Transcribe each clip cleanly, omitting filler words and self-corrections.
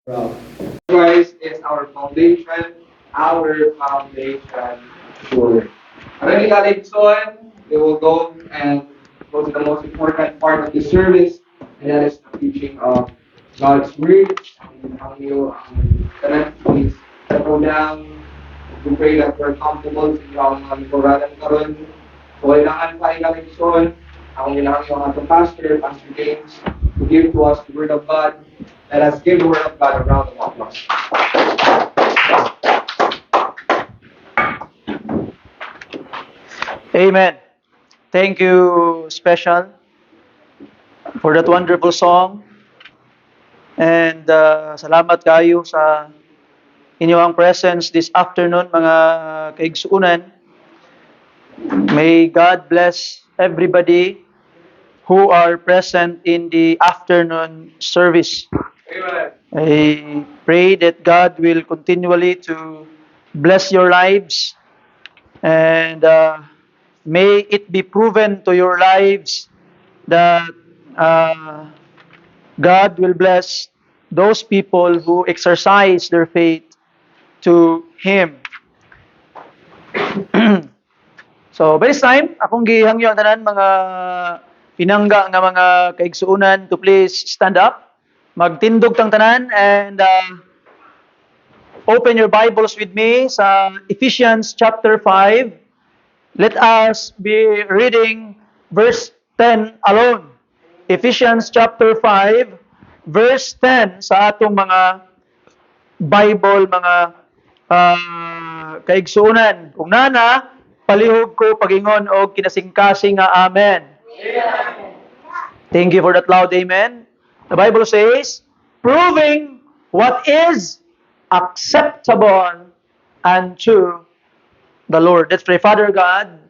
Well, Christ is our foundation sure. Already Alexon, we will go and go to the most important part of the service, and that is the teaching of God's Word. Ang iyo ang tanan, please settle down. We pray that we're comfortable sa iyo ang mga lingkuranan karon. So, kailangan pa Alexon, ang ilang yung ating Pastor James, to give to us the Word of God. Let us give the Word of God a round of applause. Amen. Thank you, Special, for that wonderful song. And salamat kayo sa inyong presence this afternoon, mga kaigsuunan. May God bless everybody who are present in the afternoon service. Amen. I pray that God will continually to bless your lives, and may it be proven to your lives that God will bless those people who exercise their faith to Him. So, by this time, akong gihangyo ang tanan mga pinangga nga mga kaigsuunan to please stand up. Magtindog tang tanan and open your Bibles with me sa Ephesians chapter 5. Let us be reading verse 10 alone. Ephesians chapter 5, verse 10 sa atong mga Bible, mga kaigsuunan. Kung nana, palihog ko pagingon o kinasingkasing nga amen. Thank you for that loud amen. The Bible says, proving what is acceptable unto the Lord. Let's pray. Father God,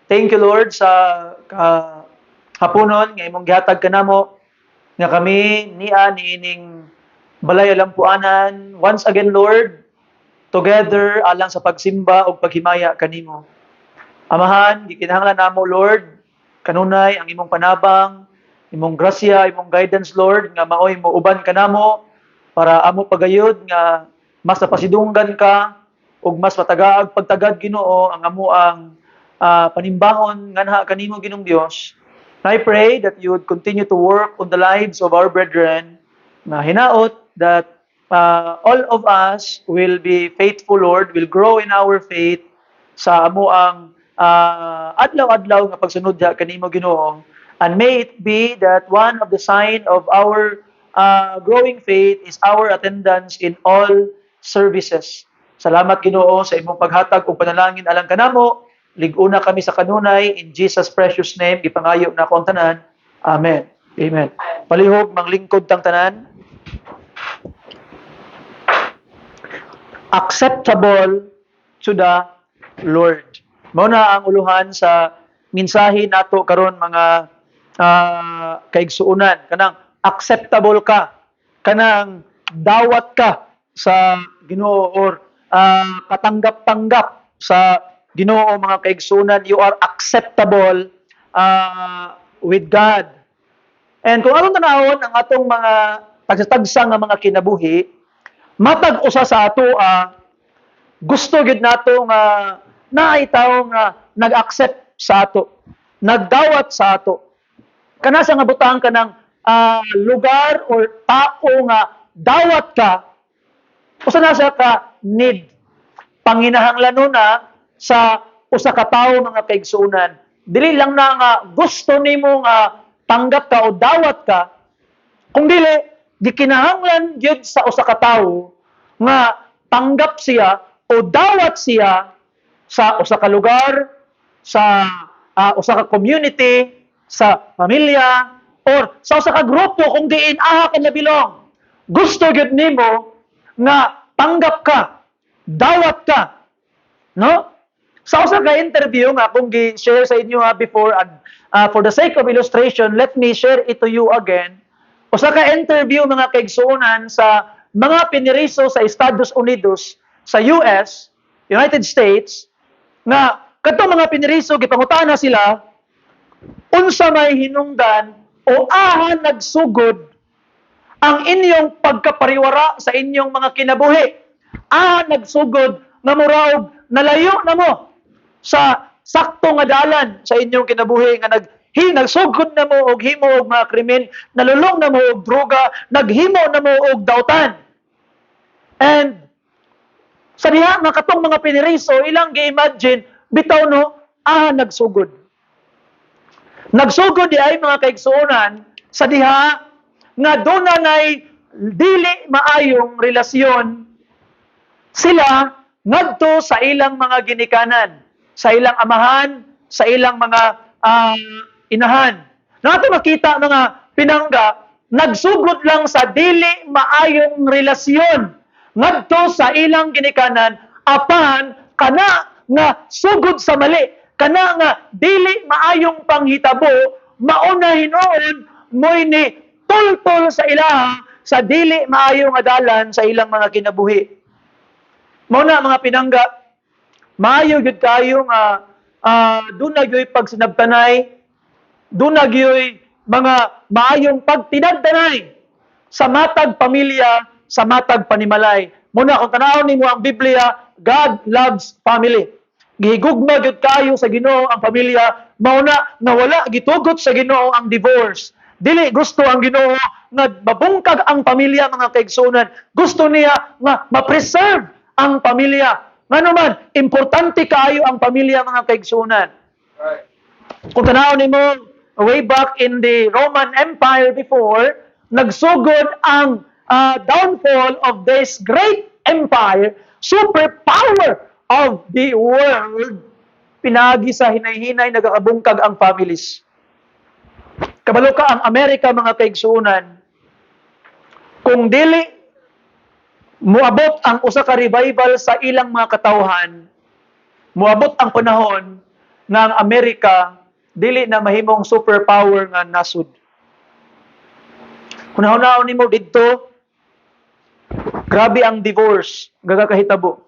thank you Lord sa hapunon nga imong gihatag kanamo nga kami niining balay alampuanan once again Lord together alang sa pagsimba ug paghimaya kanimo. Amahan, gikinahanglan namo Lord kanunay ang imong panabang, imong grasya, imong guidance Lord nga maoy mo uban kanamo para amo pagayod nga mas napasidunggan ka ug mas matagaag pagtagad Ginoo ang amo ang panimbahon nganha kanimo Ginoong Dios. I pray that you would continue to work on the lives of our brethren na hinaot that all of us will be faithful, Lord, will grow in our faith sa amo ang adlaw-adlaw nga pagsunod diha kanimo Ginoo. And may it be that one of the sign of our growing faith is our attendance in all services. Salamat Ginoo sa imong paghatag og panalangin alang kanamo. Liguna kami sa kanunay in Jesus precious name gipangayo na ko ang tanan. Amen. Amen. Palihog manglingkod tang tanan. Acceptable to the Lord. Mao na ang uluhan sa mensahe nato karon mga kaigsuunan kanang acceptable ka, kanang dawat ka sa Ginoo or katanggap-tanggap sa Ginoo mga kaigsuunan, you are acceptable with God. And kung anong tanahon ang atong mga tagsa-tagsa nga mga kinabuhi, matag usa sa ato gusto gid nato nga naay tawo nga nag-accept sa ato, nagdawat sa ato. Kana sa nga butang kanang lugar or tao nga dawat ka, usa na sa ka need panginahanglanon na sa usa ka tawo mga kaigsuunan. Dili lang na nga gusto nimo nga tanggap ka o dawat ka, kung dili gikinahanglan gyud sa usa ka tawo nga tanggap siya o dawat siya sa usa ka lugar, sa usa ka community, sa pamilya, or sa usa ka grupo kung diin aha ka nabilong. Gusto gyud nimo nga tanggap ka, dawat ka, no? Sa usa ka interview nga akong gi-share sa inyo before and for the sake of illustration, let me share it to you again. Usa ka interview mga kaigsuonan sa mga piniriso sa Estados Unidos sa US, United States, nga kadto mga piniriso gipangutana sila unsa may hinungdan o aha nagsugod ang inyong pagkapariwara sa inyong mga kinabuhi. Nagsugod nga muraog nalayo na mo sa sakto nga dalan sa inyong kinabuhi nga nagsugod na mo og himo og mga krimen, nalulong na mo og droga, naghimo na mo og dautan. And sa diha nga katong mga piniriso ilang gi-imagine bitaw no nagsugod. Nagsugod di ay mga kaigsuonan sa diha nga doon nay dili maayong relasyon sila ngadto sa ilang mga ginikanan, sa ilang amahan, sa ilang mga inahan. Nato makita mga pinangga, nagsugod lang sa dili maayong relasyon ngadto sa ilang ginikanan apan kana nga sugod sa mali, kana nga dili maayong panghitabo mauna hinuon moy ni tultol sa ilaha sa dili maayo nga dalan sa ilang mga kinabuhi. Mao na mga pinangga, maayo gyud kayo nga doon na gyud pagsinabtanay, doon na gyud mga maayong pagtinagdanay sa matag pamilya, sa matag panimalay. Muna kung tanawon nimo ang Biblia, God loves family. Gihigugma gyud kayo sa Ginoo ang pamilya, mao na wala gitugot sa Ginoo ang divorce. Dili gusto ang Ginoo nga mabungkag ang pamilya mga kaigsunan. Gusto niya nga ma-preserve ang pamilya. Ngano man, importante kaayo ang pamilya mga kaigsunan. Right. Kung tanawon nimo way back in the Roman Empire before, nagsugod ang downfall of this great empire, superpower of the world, pinagi sa hinay-hinay nagakabungkag ang families. Kabalo ka ang Amerika mga kaigsunan, kung dili muabot ang usa ka revival sa ilang mga katawhan, muabot ang panahon nga ang Amerika dili na mahimong superpower nga nasud. Hunahunahon nimo didto, grabe ang divorce gagakahitabo.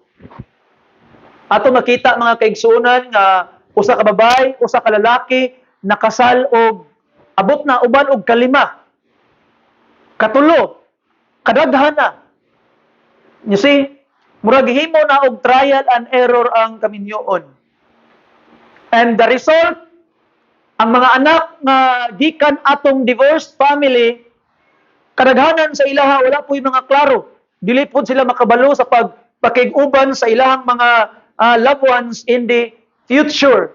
Ato makita mga kaigsunan nga usa ka babay, usa ka lalaki nakasal og abot na uban og kalima, katulo, kadaghan na. You see, murag himo na og trial and error ang kaminyoon. And the result, ang mga anak nga gikan atong divorced family, kadaghanan sa ilaha wala po'y mga klaro. Dili po sila makabalo sa pagpakig-uban sa ilahang mga loved ones in the future.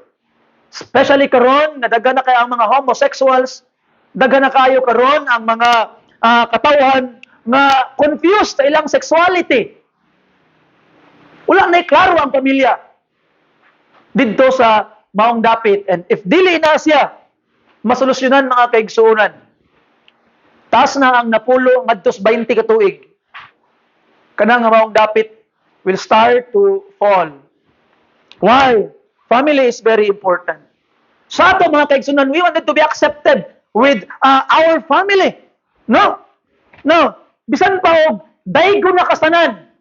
Especially karon nga daghan na kay ang mga homosexuals, daghan na kayo karon ang mga katawhan nga confused sa ilang sexuality. Wala na klaro ang pamilya didto sa maong dapit. And if dili na siya masolusyonan mga kaigsuonan, taas na ang napulo ngadtos 20 ka tuig, kana nga maong dapit will start to fall. Why? Family is very important. Sa ato mga kaigsuonan, we wanted to be accepted with our family. No. Bisan pa og daygo na kasanan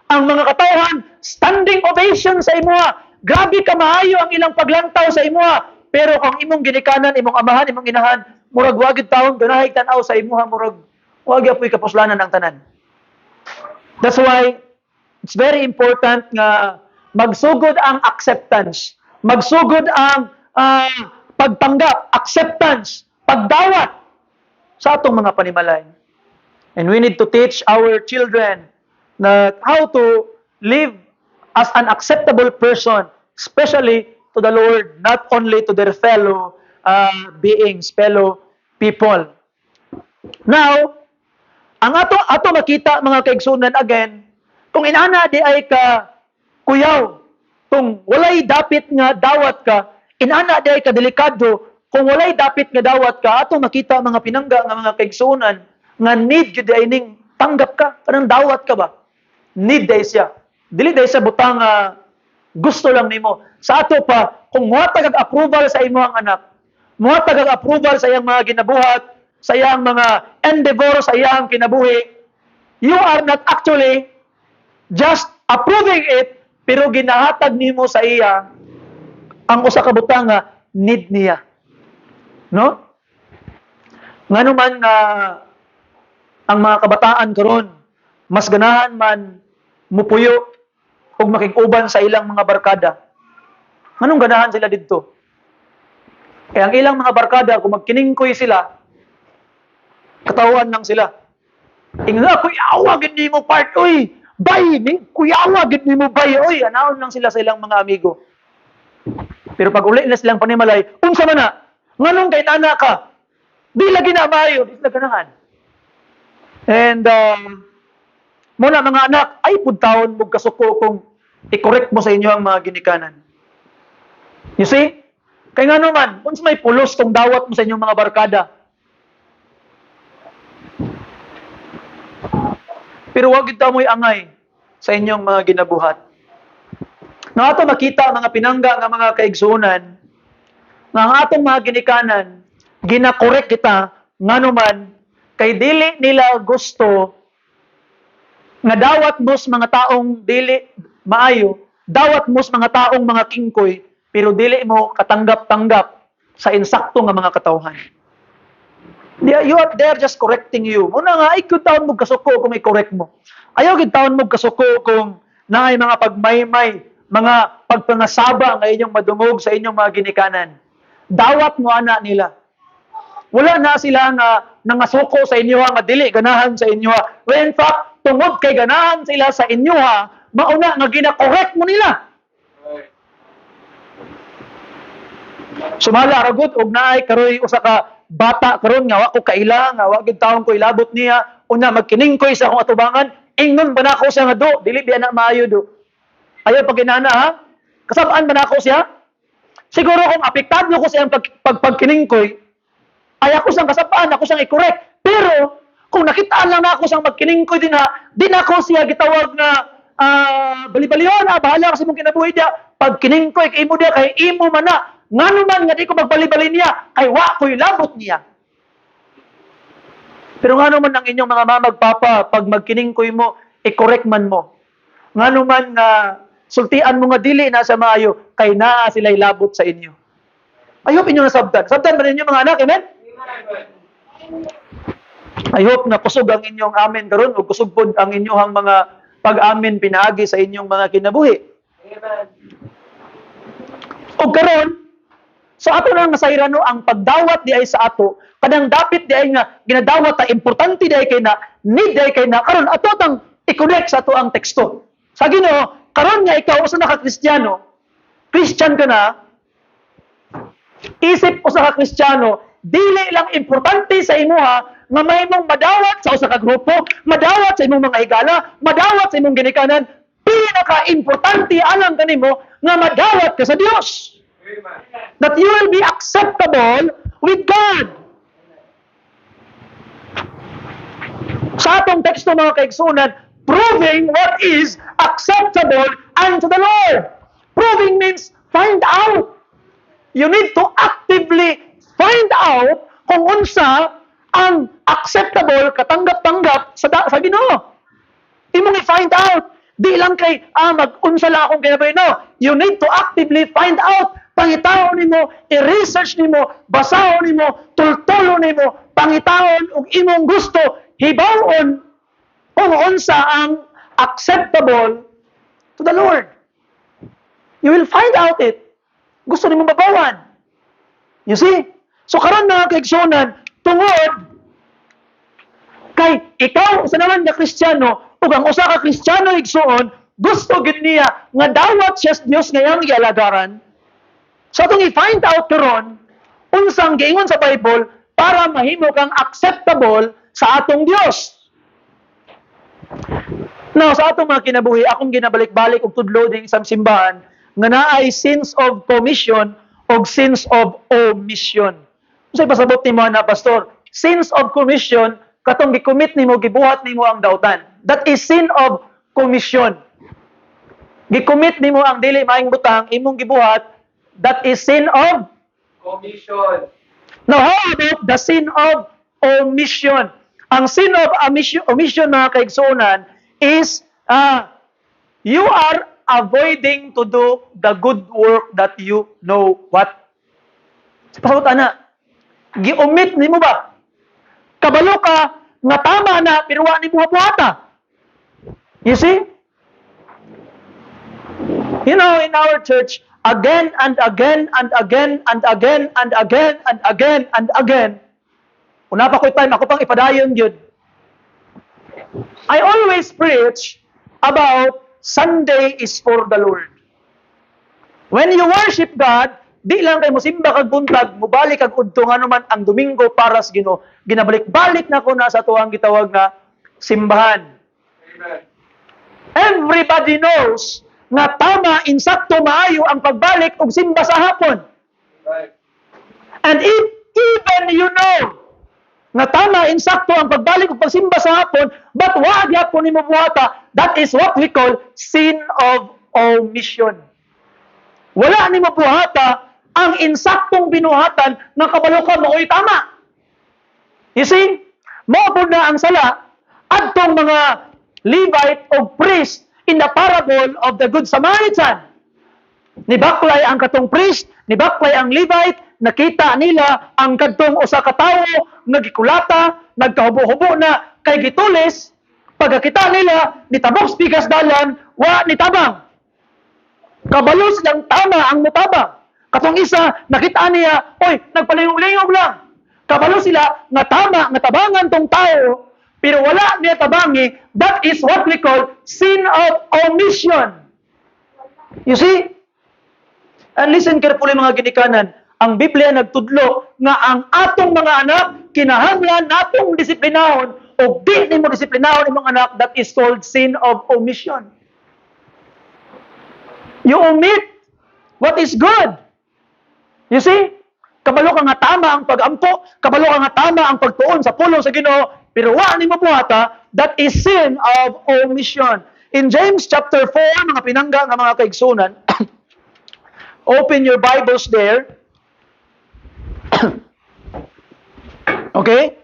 ang mga katawhan, standing ovation sa imuha. Grabe ka maayo ang ilang paglantaw sa imuha. Pero kung imong ginikanan, imong amahan, imong inahan, murag wagid taon ganahay tan-aw sa imuha, murag wag apoy kapuslanan ang tanan. That's why it's very important nga magsugod ang acceptance. Magsugod ang pagtanggap, acceptance, pagdawat sa atong mga panimalay. And we need to teach our children na how to live as an acceptable person, especially to the Lord, not only to their fellow beings, fellow people. Now, ang ato makita mga kaigsunan again, kung inana di ay ka kuyaw, kung walay dapit nga dawat ka, inana di ay ka delikado, kung walay dapit nga dawat ka, ato makita mga pinangga nga mga kaigsunan, nga need yun ay ning tanggap ka, parang dawat ka ba? Need day siya. Dili day siya butang gusto lang nimo. Sa ato pa, kung muhatag ang approval sa imong anak, muhatag ang approval sa iyang mga ginabuhat, sa iyang mga endeavor, sa iyang kinabuhi, you are not actually just approving it, pero ginahatag nimo sa iya ang usa ka butang nga need niya. No? Ngano man nga ang mga kabataan karon mas ganahan man mupuyo ug makig-uban sa ilang mga barkada. Nganong ganahan sila didto? Kaya ang ilang mga barkada kung magkiningkoy sila, katawan lang sila. Inga, kuyawa gid nimo part oy. Bay ni kuyawa gid nimo bay oy. Anaon lang sila sa ilang mga amigo. Pero pag uli na silang panimalay, unsa man na? Nganong kay nana ka? Di lagi na maayo, di sila ganahan. And muna mga anak, ay pudtaon mo kasuko kung i-correct mo sa inyo ang mga ginikanan. You see? Kaya nga naman, kung may pulos kung dawat mo sa inyong mga barkada. Pero wag ito mo'y angay sa inyong mga ginabuhat. Nga ato makita mga pinangga nga mga kaigsunan, nga ang atong mga ginikanan, ginakorek kita, nga naman, kay dili nila gusto nga dawat mos mga taong dili maayo, dawat mos mga taong mga kingkoy, pero dili mo katanggap-tanggap sa insakto nga mga katawhan. They're just correcting you. Muna nga, ay good taon mo kasuko kung i-correct mo. Ayaw good taon mo kasuko kung naay mga pagmaymay, mga pagpangasaba nga inyong madungog sa inyong mga ginikanan. Dawat mo ana nila. Wala na sila nga nangasuko sa inyo nga dili ganahan sa inyo. When in fact, tungod kay ganahan sila sa inyo mauna nga gina-correct mo nila. Sumala ragot og naay karoy usa ka bata karon nga wa ko kaila nga wa gid taon ko ilabot niya una magkiningkoy sa akong atubangan ingon ba nako siya nga do dili biya na maayo do. Ayaw pag inana ha? Kasabaan ba nako siya? Siguro kung apektado ko sa iyang pagkiningkoy, ay ako siyang kasabaan, ako siyang i-correct. Pero, kung nakitaan lang na ako siyang magkiningkoy din di na ako siya gitawag na bali-balion bahala kasi mong kinabuhi dia. Pag kiningkoy, kay imo dia, kay imo man na. Nga naman, nga di ko magbali-bali niya, kay wa ko'y labot niya. Pero nga naman ang inyong mga mamagpapa, pag magkiningkoy mo, i-correct man mo. Nga naman na sultian mo nga dili na sa maayo, kay naa sila'y labot sa inyo. I hope inyo nasabtan. Sabtan ba ninyo mga anak? Amen? I hope na kusog ang inyong amen karon o kusog pod ang inyong mga pag-amen pinaagi sa inyong mga kinabuhi. Amen. O karon, sa ato na nga sayrano ang pagdawat di ay sa ato, kadang dapit di ay nga ginadawat ta importante di ay kay na, need di ay kay na, karon ato tang i-connect sa ato ang teksto. Sa Ginoo, karon nga ikaw usa na ka Kristiyano, Christian ka na, isip usa ka Kristiyano, dili lang importante sa imuha nga may mong madawat sa usa ka grupo, madawat sa imong mga higala, madawat sa imong ginikanan, pinaka-importante alam kanimo nga madawat ka sa Dios. That you will be acceptable with God. Sa atong teksto mga kaigsunan, proving what is acceptable unto the Lord. Proving means find out. You need to actively find out kung unsa ang acceptable, katanggap-tanggap sa Ginoo. Imong i-find out. Di lang kay, mag-unsa lang akong kinabay. No. You need to actively find out. Pangitahon nimo, i-research nimo, basahon nimo, tultulo nimo, pangitahon og imong gusto, hibawon kung unsa ang acceptable to the Lord. You will find out it. Gusto nimo mabawan. You see? So karon mga kaigsunan, tungod kay ikaw usa naman nga Kristiyano ug ang usa ka Kristiyano igsuon, gusto gid niya nga dawat siya sa Dios nga iyang gialagaran. So atong i-find out karon unsang giingon sa Bible para mahimo kang acceptable sa atong Dios. Now, sa atong mga kinabuhi, akong ginabalik-balik og tudlo ding isang simbahan nga naay sins of commission o sins of omission. Unsay pasabot nimo na pastor? Sins of commission katong gicommit nimo, gibuhat nimo ang dautan. That is sin of commission. Gicommit nimo ang dili maayong butang imong gibuhat, that is sin of Commission. Now, how about the sin of omission? Ang sin of omission mga kaigsunan is you are avoiding to do the good work that you know what. Pasabot ana, gi-omit nimo ba? Kabalo ka nga tama na pero wa ni buhat-buhata. You see? You know, in our church, again and again and again and again and again and again and again, una pa ko'y time, ako pang ipadayon yun. I always preach about Sunday is for the Lord. When you worship God, di lang kayo musimba kag buntag, mubalik kag udto nga naman ang Domingo para sa Ginoo. Ginabalik-balik na ko na sa tuwang gitawag na simbahan. Amen. Everybody knows nga tama, insakto, maayo ang pagbalik og simba sa hapon. Right. And if even you know nga tama, insakto ang pagbalik og pagsimba sa hapon, but wa gyapon nimo buhata, that is what we call sin of omission. Wala nimo buhata ang insaktong binuhatan nga kabalo ka mao'y tama. You see? Mao pud na ang sala adtong mga Levite o priest in the parable of the Good Samaritan. Nibaklay ang katong priest, nibaklay ang Levite, nakita nila ang kadtong usa ka tawo nga gikulata, nagkahubo-hubo na kay gitulis, pagkakita nila nitabok sa bigas dalan, wa nitabang. Kabalo silang tama ang mutabang. Katong isa, nakita niya, oy, nagpalingog-lingog lang. Kabalo sila nga tama, nga tabangan tong tao, pero wala niya tabangi. That is what we call sin of omission. You see? And listen carefully mga ginikanan. Ang Biblia nagtudlo nga ang atong mga anak kinahanglan natong disiplinahon o di nimo disiplinahon imong anak, that is called sin of omission. You omit what is good. You see? Kabalo ka nga tama ang pag-ampo, kabalo ka nga tama ang pagtuon sa pulong sa Ginoo, pero wa nimo buhata, that is sin of omission. In James chapter 4, mga pinangga nga mga kaigsunan, open your Bibles there. Okay?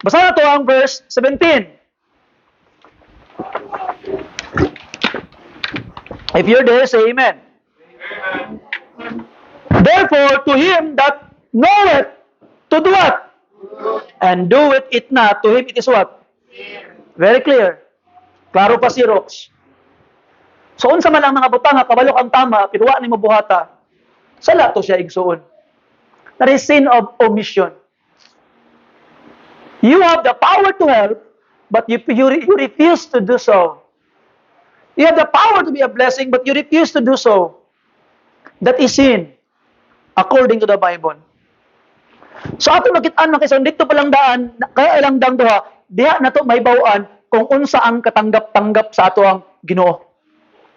Basa na to ang verse 17. If you're there, say amen. Therefore, to him that knoweth to do what? And doeth it not, to him it is what? Very clear. Klaro pa si Rox. So, unsa man ang mga butang nga kabalo ang tama, pero wa nimo buhata, sala to siya igsuon. That is sin of omission. You have the power to help, but you refuse to do so. You have the power to be a blessing, but you refuse to do so. That is sin, according to the Bible. So ato nakitaan na kaysa dito palang daan, kaya ilang dang duha, diha na to may bawaan kung unsa ang katanggap-tanggap sa ato ang Ginoo.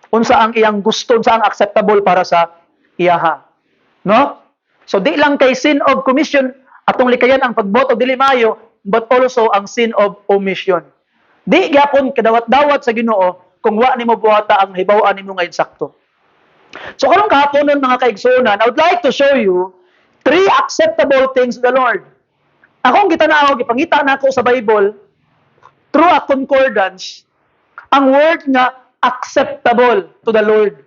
Unsa ang iyang gusto, unsa ang acceptable para sa iyaha. No? So di lang kay sin of commission atong likayan ang pagboto dili maayo, but also ang sin of omission. Di gyapon kadawat-dawat sa Ginoo kung wa nimo buhata ang hibaw-an nimo nga insakto. So karong kahaponon mga kaigsunan, I would like to show you 3 acceptable things to the Lord. Akong gitanaw, gipangita na ako sa Bible through a concordance ang word nga acceptable to the Lord.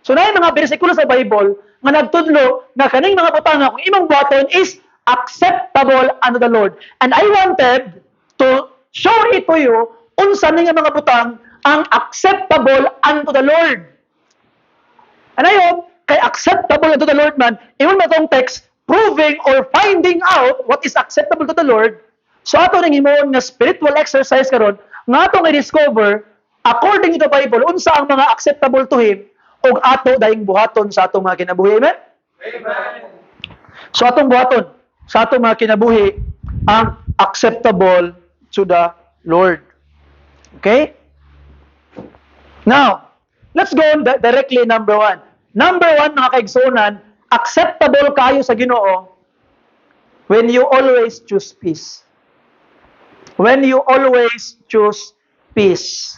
So na yung mga bersikulo sa Bible nga nagtudlo na kaning mga butanga kung imong buhaton is acceptable unto the Lord. And I wanted to show it to you unsa nga mga butang ang acceptable unto the Lord. And I hope kay acceptable unto the Lord man, iyon na itong text proving or finding out what is acceptable to the Lord. So ato nang himoon nga spiritual exercise karon nga atong i-discover according to the Bible unsa ang mga acceptable to Him ug ato daing buhaton sa atong mga kinabuhi. Amen? Amen. So atong buhaton sa atong mga kinabuhi ang acceptable to the Lord. Okay? Now, let's go directly number 1. Number 1 mga kaigsunan, acceptable kayo sa Ginoo when you always choose peace. When you always choose peace.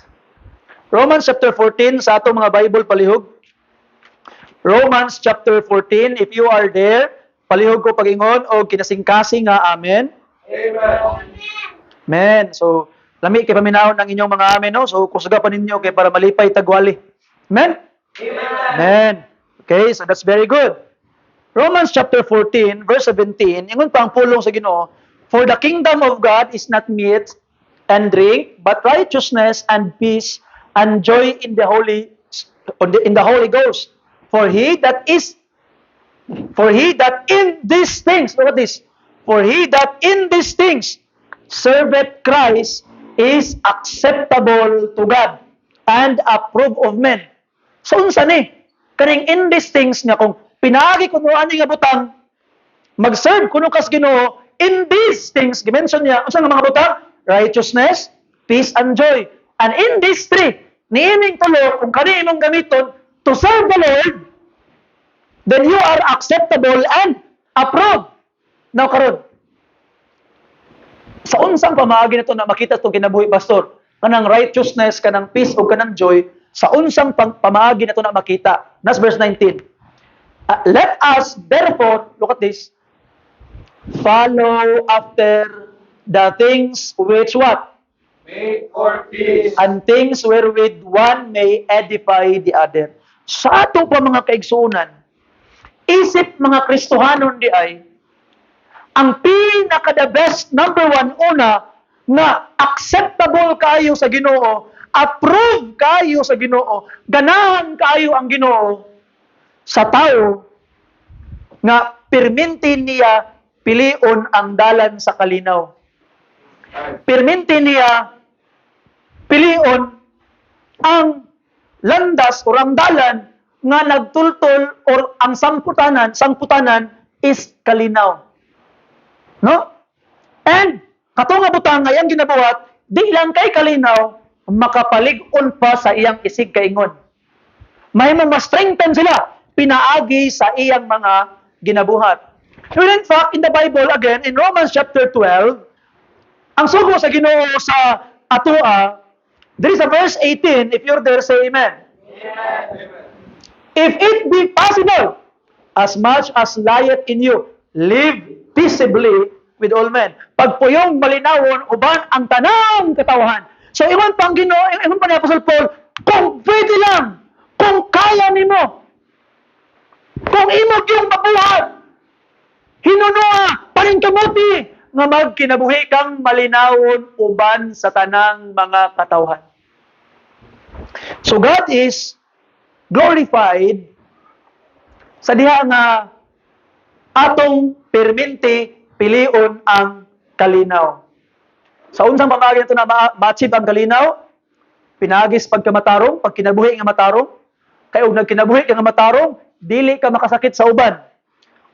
Romans chapter 14 sa atong mga Bible palihog. Romans chapter 14, if you are there, palihog ko pagingon o kinasingkasing nga amen. Amen. Amen. So, lami kay paminahon ng inyong mga amen, no? So, kusga pa ninyo kay para malipay tagwali. Amen? Amen. Okay, so that's very good. Romans chapter 14, verse 17, ingon pa ang pulong sa Ginoo, For the kingdom of God is not meat and drink, but righteousness and peace and joy in the Holy Ghost. For he that in these things, look at this, for he that in these things serveth Christ is acceptable to God and approved of men. So unsa ni? Kaning in these things nga kung pinaagi kuno ani nga butang mag-serve kuno kas Ginoo in these things gimension niya unsa nga mga butang? Righteousness, peace and joy. And in these three, niining tulo kung kani imong gamiton to serve the Lord, then you are acceptable and approved. Now karon, sa unsang pamaagi nito na makita itong kinabuhi, pastor, kanang righteousness, kanang peace, o kanang joy, sa unsang pamaagi nito na makita. That's verse 19. Let us, therefore, look at this, follow after the things which what? Make for peace. And things wherewith one may edify the other. Sa ato pa mga kaigsuunan, isip mga Kristohanon di ay, ang pinaka-the best, number one, una, na acceptable kayo sa Ginoo, approve kayo sa Ginoo, ganahan kayo ang Ginoo sa tao, nga permintin niya pilion ang dalan sa kalinaw. Permintin niya pilion ang landas o ang dalan nga nagtultol or ang sangputanan is kalinaw. No? And kato nga butang nga iyang ginabuhat, di lang kay kalinaw makapalig-on pa sa iyang isig kaingon. May ma-strengthen sila pinaagi sa iyang mga ginabuhat. Well, in fact, in the Bible again in Romans chapter 12, ang sugo sa Ginoo sa atoa, there is a verse 18, if you're there, say amen. Amen. If it be possible, as much as lieth in you, live peaceably with all men. Pagpuyong malinawon, uban ang tanang katawahan. So, iwan pang Ginoo, iwan pa ni Apostle Paul, kung pwede lang, kung kaya nimo, kung imog yung mabuhat, hinunua, paningkamuti, nga magkinabuhi kang malinawon uban sa tanang mga katawhan. So God is glorified sa diha nga atong perminti pilion ang kalinaw. Sa unsang pamaagi ito na ma-achieve ang kalinaw, pinagis pagkamatarong, pag kinabuhi nga matarong, kay og nagkinabuhi ka nga matarong, dili ka makasakit sa uban.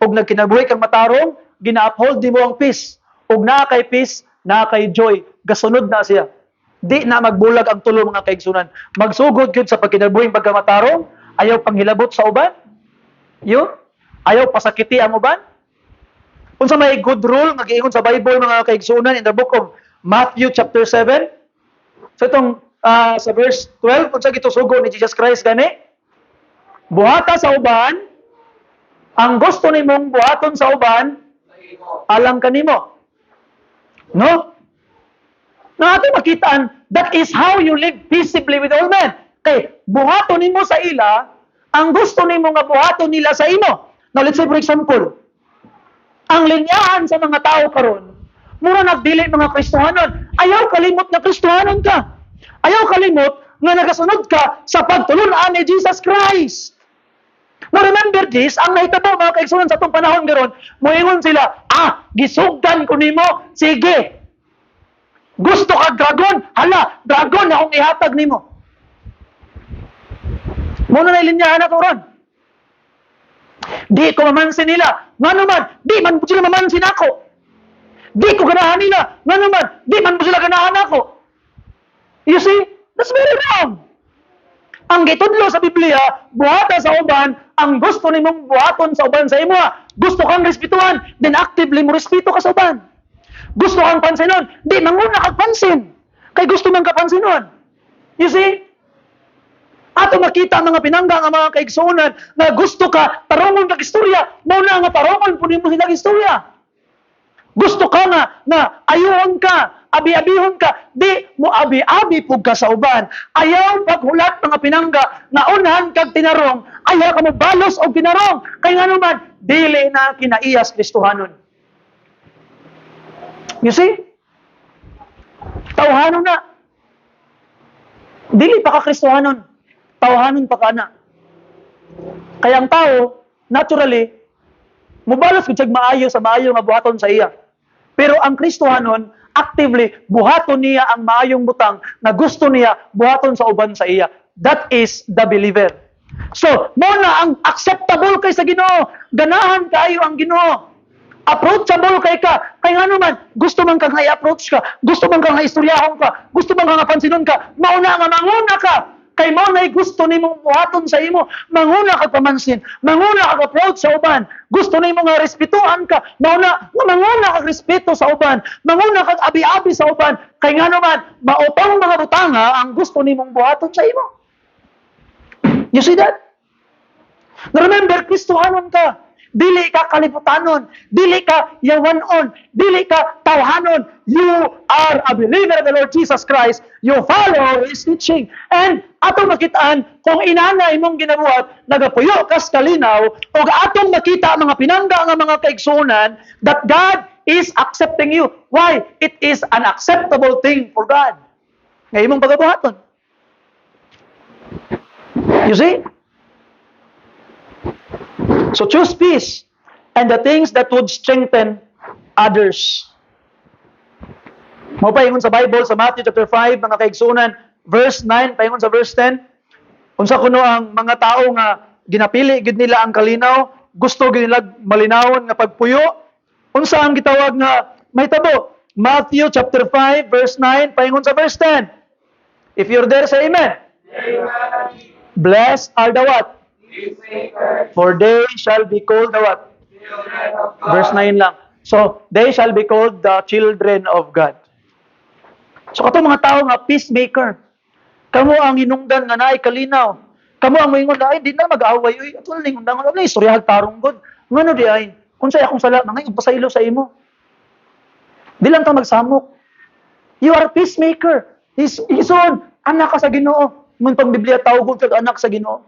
Og nagkinabuhi kang matarong, gina-uphold di mo ang peace. Og naa kay peace, naa kay joy, gasunod na siya. Di na magbulag ang tulo mga kaigsunan. Magsugod gyud sa pagkinabuhing pagkamatarong, ayaw panghilabot sa uban. Yun, ayaw pasakiti ang uban. Unsa may good rule nga giingon sa Bible mga kaigsunan in the book of Matthew chapter 7. So itong sa verse 12, unsa gitusugo ni Jesus Christ gani? Buhata sa uban, ang gusto nimong buhaton sa uban, alang kanimo. No? Na ato makitaan, that is how you live peaceably with all men. Kay buhaton nimo sa ila, ang gusto nimo nga buhaton nila sa imo. Now let's say for example, ang linyahan sa mga tao karon, mura nagdili mga Kristohanon. Ayaw kalimot na Kristohanon ka. Ayaw kalimot nga nagasunod ka sa pagtulungan ni Jesus Christ. Now remember this, ang nahitabo mga kaigsunan sa itong panahon garon, moingon sila, gisugdan ko nimo, sige. Gusto ka dragon? Hala, dragon na akong ihatag nimo. Muna na ilinyahan na ron. Di ko mamansin nila. Nga naman, di man po sila mamansin ako. Di ko ganahan nila. Nga naman, di man po sila ganahan ako. You see, that's very wrong. Ang gitudlo sa Biblia, buhata sa uban, ang gusto nimong buhaton sa uban sa imo. Gusto kang respetuhan, then actively mo respeto ka sa uban. Gusto kang pansinon, di manguna kang pansin. Kay gusto man ka pansinon. You see? Ato makita ang mga pinangga ang mga kaigsuunan na gusto ka tarongon kag istorya, mao na nga tarongon po nimo silang istorya. Gusto ka na ayuhon ka, abi-abihon ka, di mo abi-abi pug ka sa uban. Ayaw paghulat mga pinangga na unahan kag tinarong, ayaw ka mo balos og tinarong. Kay nga naman, dili na kinaiyas Kristohanon. You see? Tawhanon na. Dili pa ka Kristohanon. Tawhanon pa ka na. Kaya ang tao, naturally, mubalos kung siyag maayo sa maayo nga buhaton sa iya. Pero ang Kristohanon, actively, buhaton niya ang maayong butang na gusto niya buhaton sa uban sa iya. That is the believer. So, muna ang acceptable kay sa Ginoo. Ganahan kayo ang Ginoo. Approachable kay ka. Kay nga naman, gusto man kang i-approach ka. Gusto man kang i-istoryahon ka. Gusto man kang napansinon ka. Mauna nga, manguna ka. Kay mo na'y gusto ni mong buhaton sa imo. Manguna ka pamansin. Manguna ka approach sa uban. Gusto ni mo nga respetuhan ka. Manguna ka respeto sa uban. Manguna ka abi-abi sa uban. Kay nga naman, maupang mga butanga ang gusto ni mong buhaton sa imo. You see that? Now remember, Kristohanon ka. Dili ka kaliputanon. Dili ka yawanon. Dili ka tawhanon. You are a believer of the Lord Jesus Christ. You follow His teaching. And atong makitaan, kung inanay mong ginabuhat, nagapuyo kas kalinaw, o atong makita mga pinangga nga mga kaigsunan, that God is accepting you. Why? It is an acceptable thing for God. Ngayon mong pagabuhaton. You see? So choose peace and the things that would strengthen others. Mo paingon sa Bible sa Matthew chapter 5 mga kaigsunan verse 9 paingon sa verse 10. Unsa kuno ang mga tao nga ginapili gid nila ang kalinaw, gusto gid nila malinawon nga pagpuyo. Unsa ang gitawag nga mahitabo? Matthew chapter 5 verse 9 paingon sa verse 10. If you're there, say amen. Amen. Blessed are the what? For they shall be called the what? Verse 9 lang. So, they shall be called the children of God. So, kato mga tao nga peacemaker. Kamo ang hinungdan nga naay kalinaw. Kamo ang moingon na, ay, di na mag-away. Uy, ato na hinungdan nga, na istorya tarong God. Ngano di ay, kung sa akong sala, mga ipasaylo sa imo. Di lang ta magsamok. You are a peacemaker. Ison, anak ka sa Ginoo. Ngun pang Biblia tawag kag anak sa Ginoo.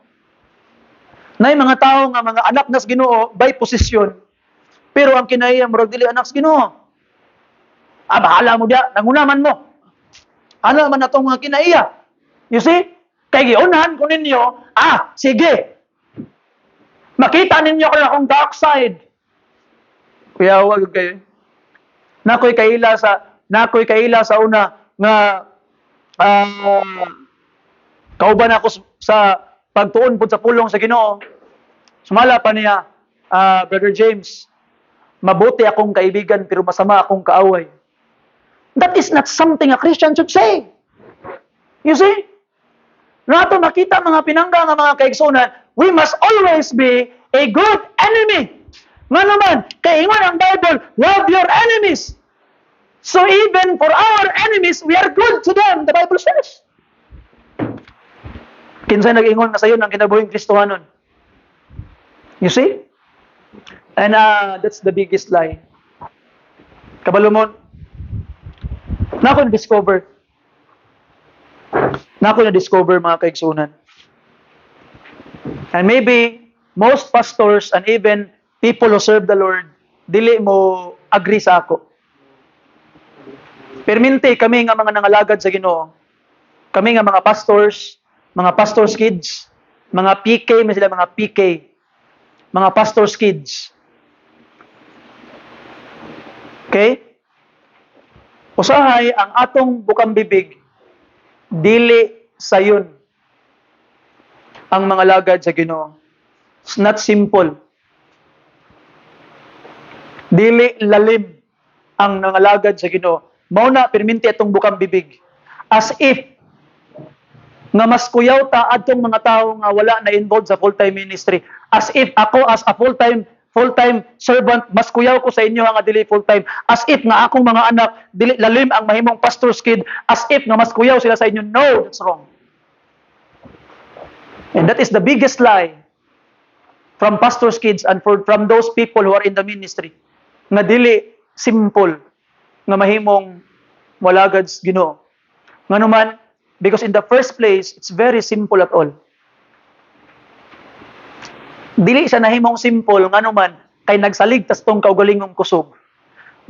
Nay mga tao nga mga anak nas Ginoo by position. Pero ang kinaiya murag dili anak sa Ginoo. Bahala mo dia, nangunaman mo. Ano man natong mga kinaiya? You see? Kay giunahan ko ninyo, sige. Makita ninyo ko akong dark side. Kuya wag kayo. Nakoy kaila sa una nga kauban ako sa pagtuon po sa pulong sa Ginoo. Sumala pa niya, Brother James, mabuti akong kaibigan pero masama akong kaaway. That is not something a Christian should say. You see? Nato makita mga pinangga nga mga kaigsunan, we must always be a good enemy. Nga naman, kaingon ang Bible, love your enemies. So even for our enemies, we are good to them, the Bible says. Kinsay nag-ingon na sayo ng kinabuhing Kristohanon. You see? And that's the biggest lie. Kabalumon, na ako na-discover mga kaigsunan. And maybe, most pastors and even people who serve the Lord, dili mo agree sa ako. Perminti kami nga mga nangalagad sa Ginoo. Kami nga mga pastors, mga pastors' kids, mga PK, may sila mga PK, mga pastors' kids. Okay? Usahay, ang atong bukang bibig, dili sayon ang mga lagad sa Ginoo. It's not simple. Dili lalim ang nangalagad sa Ginoo. Mao na perminti atong bukang bibig. As if nga mas kuyaw ta adtong mga tawo nga wala na involved sa full-time ministry. As if ako as a full-time servant, mas kuyaw ko sa inyo nga dili full-time. As if nga akong mga anak dili lalim ang mahimong pastor's kid. As if nga mas kuyaw sila sa inyo. No, that's wrong. And that is the biggest lie from pastor's kids and from those people who are in the ministry. Nga dili simple nga mahimong walagad sa Ginoo. Nga naman, because in the first place, it's very simple at all. Dili siya nahimong simple, nga naman, kay nagsalig tas tong kaugalingong kusog.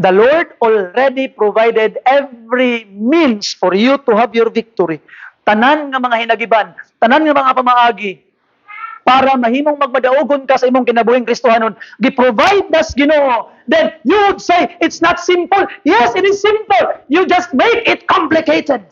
The Lord already provided every means for you to have your victory. Tanan nga mga hinagiban, tanan nga mga pamaagi, para mahimong magmadaugon ka sa imong kinabuhing Kristohanon, gi-provide das Ginoo. Then you would say, it's not simple. Yes, it is simple. You just make it complicated.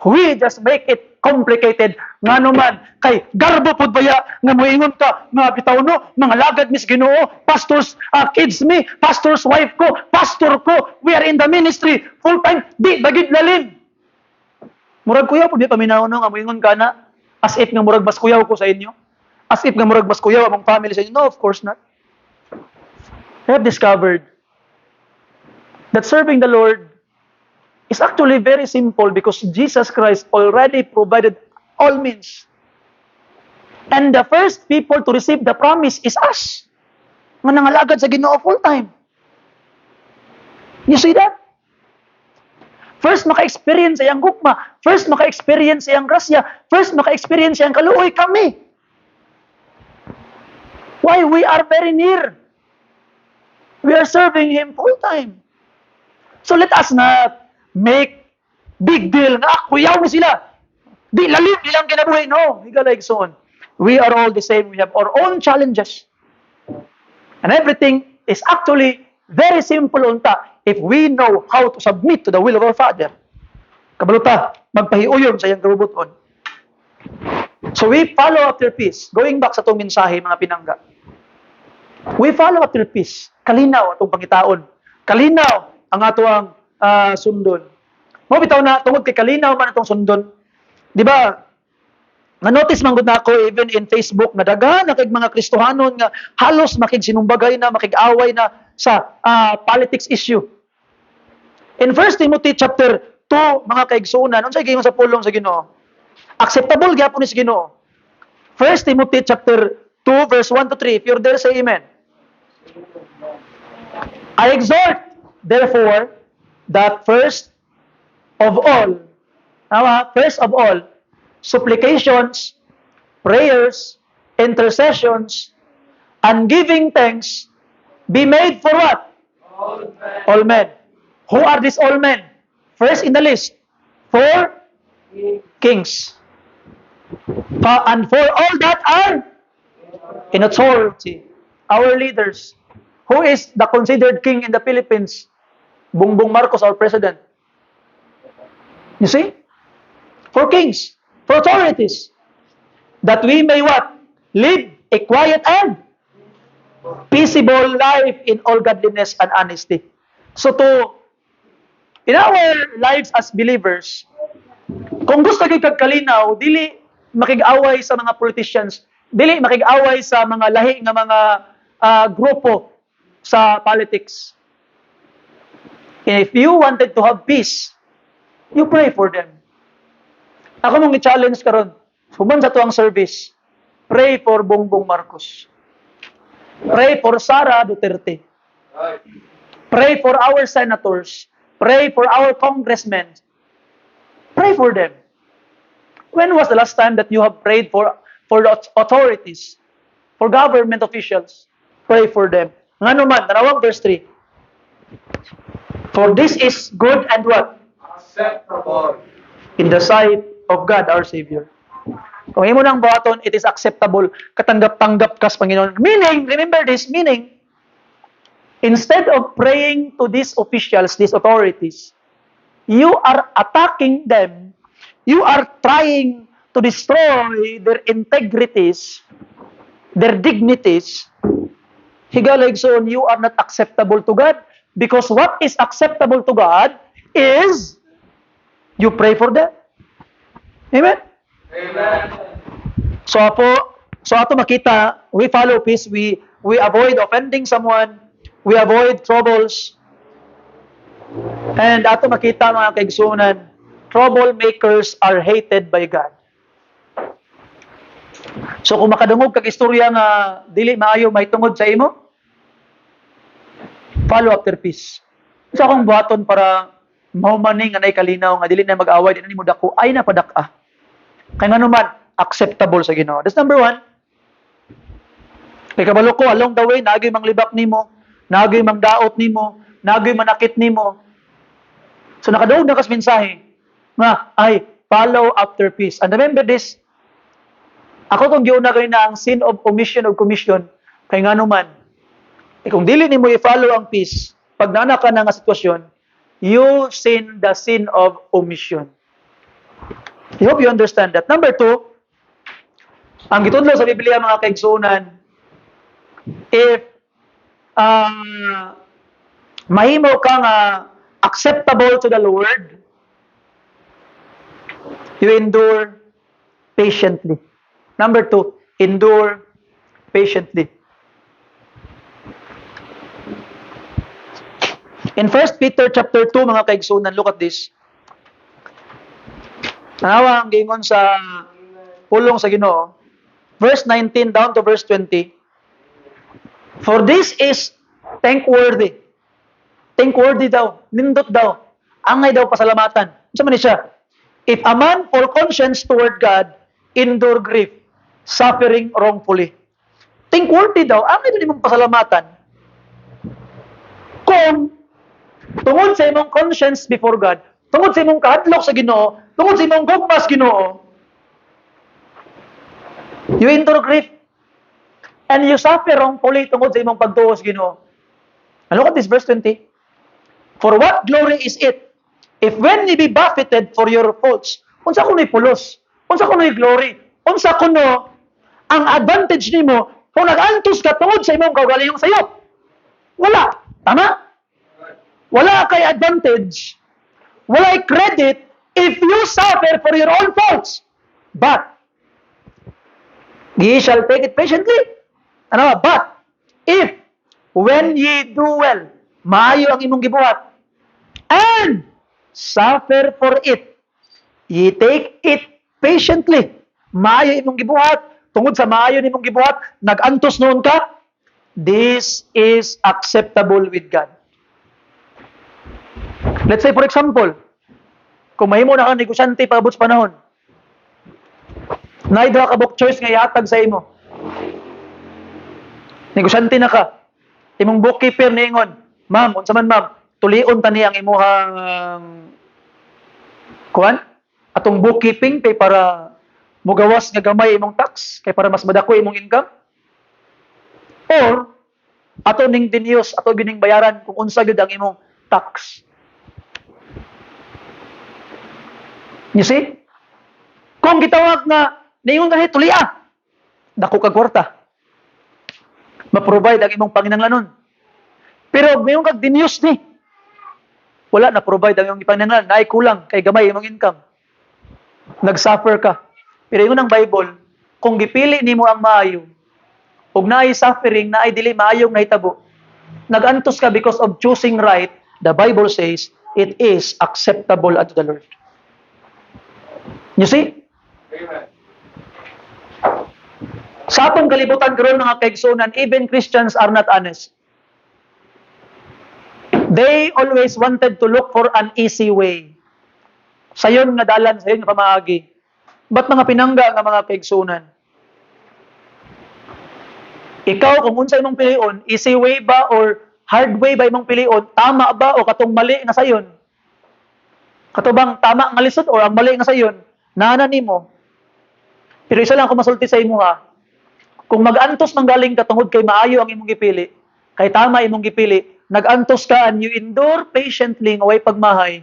We just make it complicated. Nga naman, kay garbo pud baya nga moingon ka, nga bitaw no, mga lagad mis Ginoo, pastors, kids me, pastor's wife ko, pastor ko, we are in the ministry, full time, di bagid lalim. Murag kuya pud di paminaw no nga moingon ka na, as if nga murag mas kuyaw ko sa inyo. As if nga murag mas kuyaw among family sa inyo. No, of course not. I have discovered that serving the Lord is actually very simple because Jesus Christ already provided all means. And the first people to receive the promise is us. Nga nangalagad sa Ginoo full time. You see that? First, maka-experience siyang gugma. First, maka-experience siyang grasya. First, maka-experience siyang kaluoy kami. Why? We are very near. We are serving Him full time. So let us not make big deal nga, kuyaw ni sila. Di lalim nilang kinabuhi. No, higalayg soon. We are all the same. We have our own challenges. And everything is actually very simple unta if we know how to submit to the will of our Father. Kabaluta, magpahiuyon sa iyang kabubuton. So we follow after peace. Going back sa itong mensahe, mga pinangga. We follow after peace. Kalinaw atong pangitaon. Kalinaw ang ato ang sundon. Mo bitaw na tungod kay kalinaw man atong sundon. Di ba? Na-notice man gud nako even in Facebook na daghan na kay mga Kristohanon nga halos makigsinumbagay na, makig-away na sa politics issue. In 1 Timothy chapter 2, mga kaigsunan, unsay giingon sa pulong sa Ginoo? Acceptable gyapon ni sa Ginoo. 1 Timothy chapter 2 verse 1 to 3. If you're there, say amen. I exhort, therefore, that first of all, supplications, prayers, intercessions, and giving thanks be made for what? All men. Who are these all men? First in the list, for kings. And for all that are in authority, our leaders. Who is the considered king in the Philippines? Bongbong Marcos, our president. You see? For kings, for authorities, that we may what? Live a quiet and peaceable life in all godliness and honesty. So in our lives as believers, kung gusto gyud kag kalinaw, dili makig-away sa mga politicians, dili makig-away sa mga lahi nga mga grupo sa politics. If you wanted to have peace, you pray for them. Ako mong i-challenge karon. Human sa tuang service, pray for Bongbong Marcos. Pray for Sara Duterte. Pray for our senators. Pray for our congressmen. Pray for them. When was the last time that you have prayed for the authorities, for government officials? Pray for them. Nga naman, tanawang verse 3. For this is good and what? Acceptable. In the sight of God, our Savior. Kung imo nang buhaton, it is acceptable. Katanggap-tanggap kas Panginoon. Meaning, remember this, meaning, instead of praying to these officials, these authorities, you are attacking them. You are trying to destroy their integrities, their dignities. Higalaygson, you are not acceptable to God. Because what is acceptable to God is you pray for them. Amen? Amen. So ato makita, we follow peace, we avoid offending someone, we avoid troubles. And ato makita mga kaigsunan, troublemakers are hated by God. So kung makadungog kag istorya nga dili maayo mahitungod sa imo, follow after peace. Sa akong buhaton para mahumaning anay kalinaw nga dili na mag-away, dili na mo dako, ay napadak-a. Kaya nga naman, acceptable sa Ginoo. That's number 1. Kay kabalo ko, along the way, naagay mang libak nimo, naagay mang daot nimo, nagoy manakit nimo. So nakaduog na kas mensahe nga ay follow after peace. And remember this, ako kung giuna kayo na ang sin of omission or commission, kay nga naman, kung dili nimo i-follow ang peace, pag naana ka na nga sitwasyon, you sin the sin of omission. I hope you understand that. Number 2, ang gitudlo sa Biblia mga kaigsunan, if mahimo ka nga acceptable to the Lord, you endure patiently. Number 2, endure patiently. In 1 Peter chapter 2, mga kaigsunan, look at this. Tanawa ang gingon sa pulong sa Ginoo. Verse 19 down to verse 20. For this is thankworthy. Thankworthy daw. Nindot daw. Angay daw pasalamatan. Sa man siya? If a man for conscience toward God endure grief, suffering wrongfully. Thankworthy daw. Angay daw nimong pasalamatan. Kung tungod sa imong conscience before God, tungod sa imong kahadlok sa Ginoo, tungod sa imong gugmas Ginoo, you endure grief and you suffer wrongfully tungod sa imong pagtuo sa Ginoo. And look at this verse 20. For what glory is it if when ye be buffeted for your faults, unsa kuno'y pulos, unsa kuno'y glory, unsa kuno ang advantage nimo kung nag-antos ka tungod sa imong kaugalingong sayop? Wala. Tama? Wala kay advantage, wala credit if you suffer for your own faults. But, ye shall take it patiently. Ano? But, if, when ye do well, maayo ang imong gibuhat, and suffer for it, ye take it patiently. Maayo imong gibuhat, tungod sa maayo nimong gibuhat, nag-antos noon ka, this is acceptable with God. Let's say, for example, kung mahimo na ka negosyante paabot sa panahon, naidra ka book choice nga ihatag sa imo. Negosyante na ka. Imong bookkeeper niingon, ma'am, unsa man ma'am, tulion ta ni ang imuhang kuan? Atong bookkeeping kay para mugawas nga gamay imong tax, kay para mas madako imong income. Or ato ning dinyos, ato gining bayaran kung unsa gyud ang imong tax. You see? Kung gitawag nga, niingon ka tulia, dako kag kwarta. Ma-provide ang imong panginahanglanon. Pero mayroon kag dinyos ni, wala na-provide ang imong panginahanglanon, naay kulang, kay gamay imong income. Nag-suffer ka. Pero yun ang Bible, kung gipili nimo ang maayo, ug naay suffering, naay dili maayong nahitabo, nag-antos ka because of choosing right, the Bible says, it is acceptable unto the Lord. You see? Amen. Sa atong kalibutan karon mga kaigsunan, even Christians are not honest. They always wanted to look for an easy way. Sayon nga dalan, sayon nga pamaagi. Ba't mga pinangga nga mga kaigsunan? Ikaw, kung unsa imong pilion, easy way ba or hard way ba imong pilion? Tama ba o katong mali nga sayon? Katubang tama nga lisod o ang mali nga sayon? Nana nimo. Pero isa lang ako masulti sa imo ha. Kung mag-antos manggaling ka tungod kay maayo ang imong gipili, kay tama imong gipili, nag-antos ka and you endure patiently nga way pagmahay.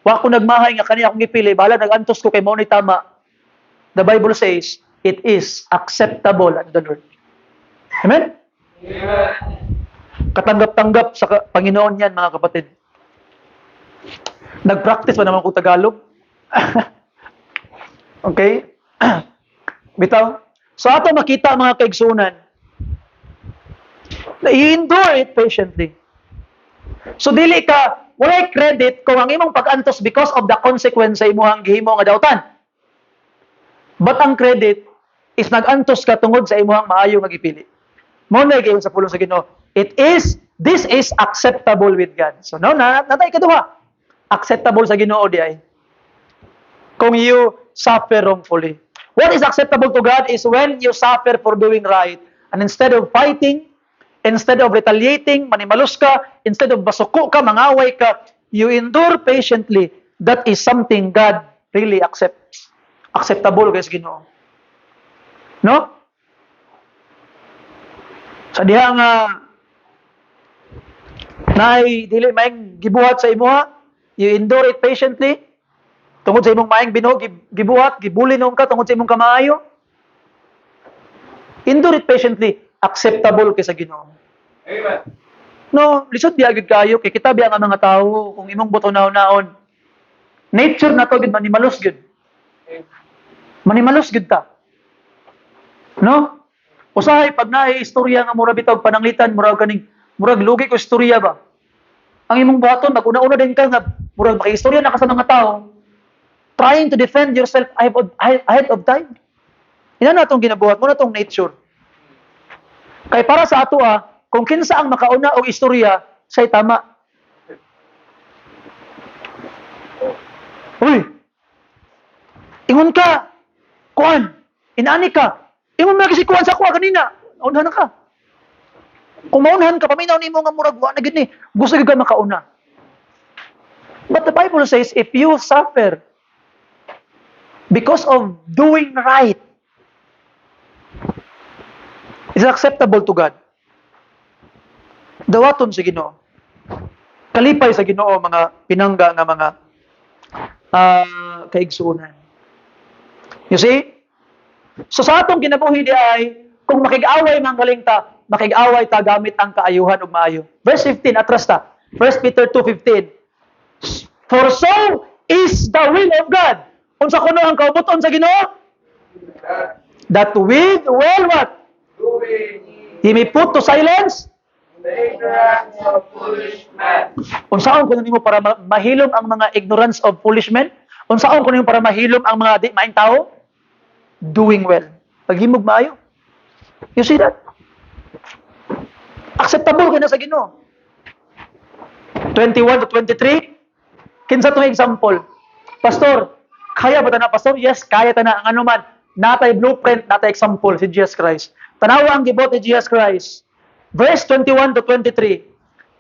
Wa ko nagmahay nga kani akong gipili, bahala nag-antos ko kay mao ni tama. The Bible says, it is acceptable unto the Lord. Amen? Amen. Katanggap-tanggap sa Panginoon yan, mga kapatid. Nag-practice pa naman ko Tagalog. Okay? Bitaw. So ato makita mga kaigsunan, na i-endure it patiently. So dili ka, walay credit kung ang imong pag-antos because of the consequence sa imong gihimo nga dautan. But ang credit is nag-antos ka tungod sa imong maayo nga gipili. Mao na gyud sa pulong sa Ginoo. This is acceptable with God. So now natay kaduha. Acceptable sa Ginoo di ay. Kung you suffer wrongfully. What is acceptable to God is when you suffer for doing right and instead of fighting instead of retaliating, manimalos ka, instead of basuko ka, mangaway ka, you endure patiently. That is something God really accepts. Acceptable guys Ginoo. No? Sa diha nga naay dili maayong gibuhat sa imuha, you endure it patiently. Tungod sa imong maayong binuhat, gibuhat, gibulinon ka tungod sa imong kamaayo. Endure it patiently, acceptable kay sa Ginoo. Amen. No, lisod biya gid kayo kay kita biya nga mga tawo kung imong buton-naon. Nature na to gid manimalos gid. Manimalos gid ta. No? Usahay pag naay istorya nga mura bitaw pananglitan, murag lugi ko istorya ba. Ang imong buhaton naguna-una din ka nga murag makiistorya na ka sa mga tao trying to defend yourself ahead of time. Ina na tong ginabuhat mo na tong nature. Kay para sa ato kung kinsa ang makauna og istorya, say tama. Uy, ingon ka, kuan, inani ka, ingon mo kasi kuan sa kuha kanina, unahan na ka. Kung maunahan ka, paminaw ni mo nga murag, wa na gini, gusto ka makauna. But the Bible says, if you suffer because of doing right, is acceptable to God. Dawaton sa Ginoo. Kalipay sa Ginoo mga pinangga nga mga kaigsuonan. You see? So sa atong kinabuhi di ay kung makig-away man kalingta, makig-away ta gamit ang kaayuhan ug maayo. Verse 15 atras ta. 1 Peter 2:15. For so is the will of God. Unsa kuno ang kaubuton sa Ginoo? That with well what? He may put to silence The ignorance of foolish men. unsaon kuno nimo para mahilom ang mga ignorance of foolish men? Unsaon kuno nimo para mahilom ang mga di maayong tao? Doing well. Paghimog maayo. You see that? Acceptable ka na sa Ginoo. 21 to 23. Kinsa tong example? Pastor, kaya ba ta na pastor? Yes, kaya ta na ang anuman. Natay blueprint, natay example si Jesus Christ. Tanawa ang gibot ni Jesus Christ. Verse 21 to 23.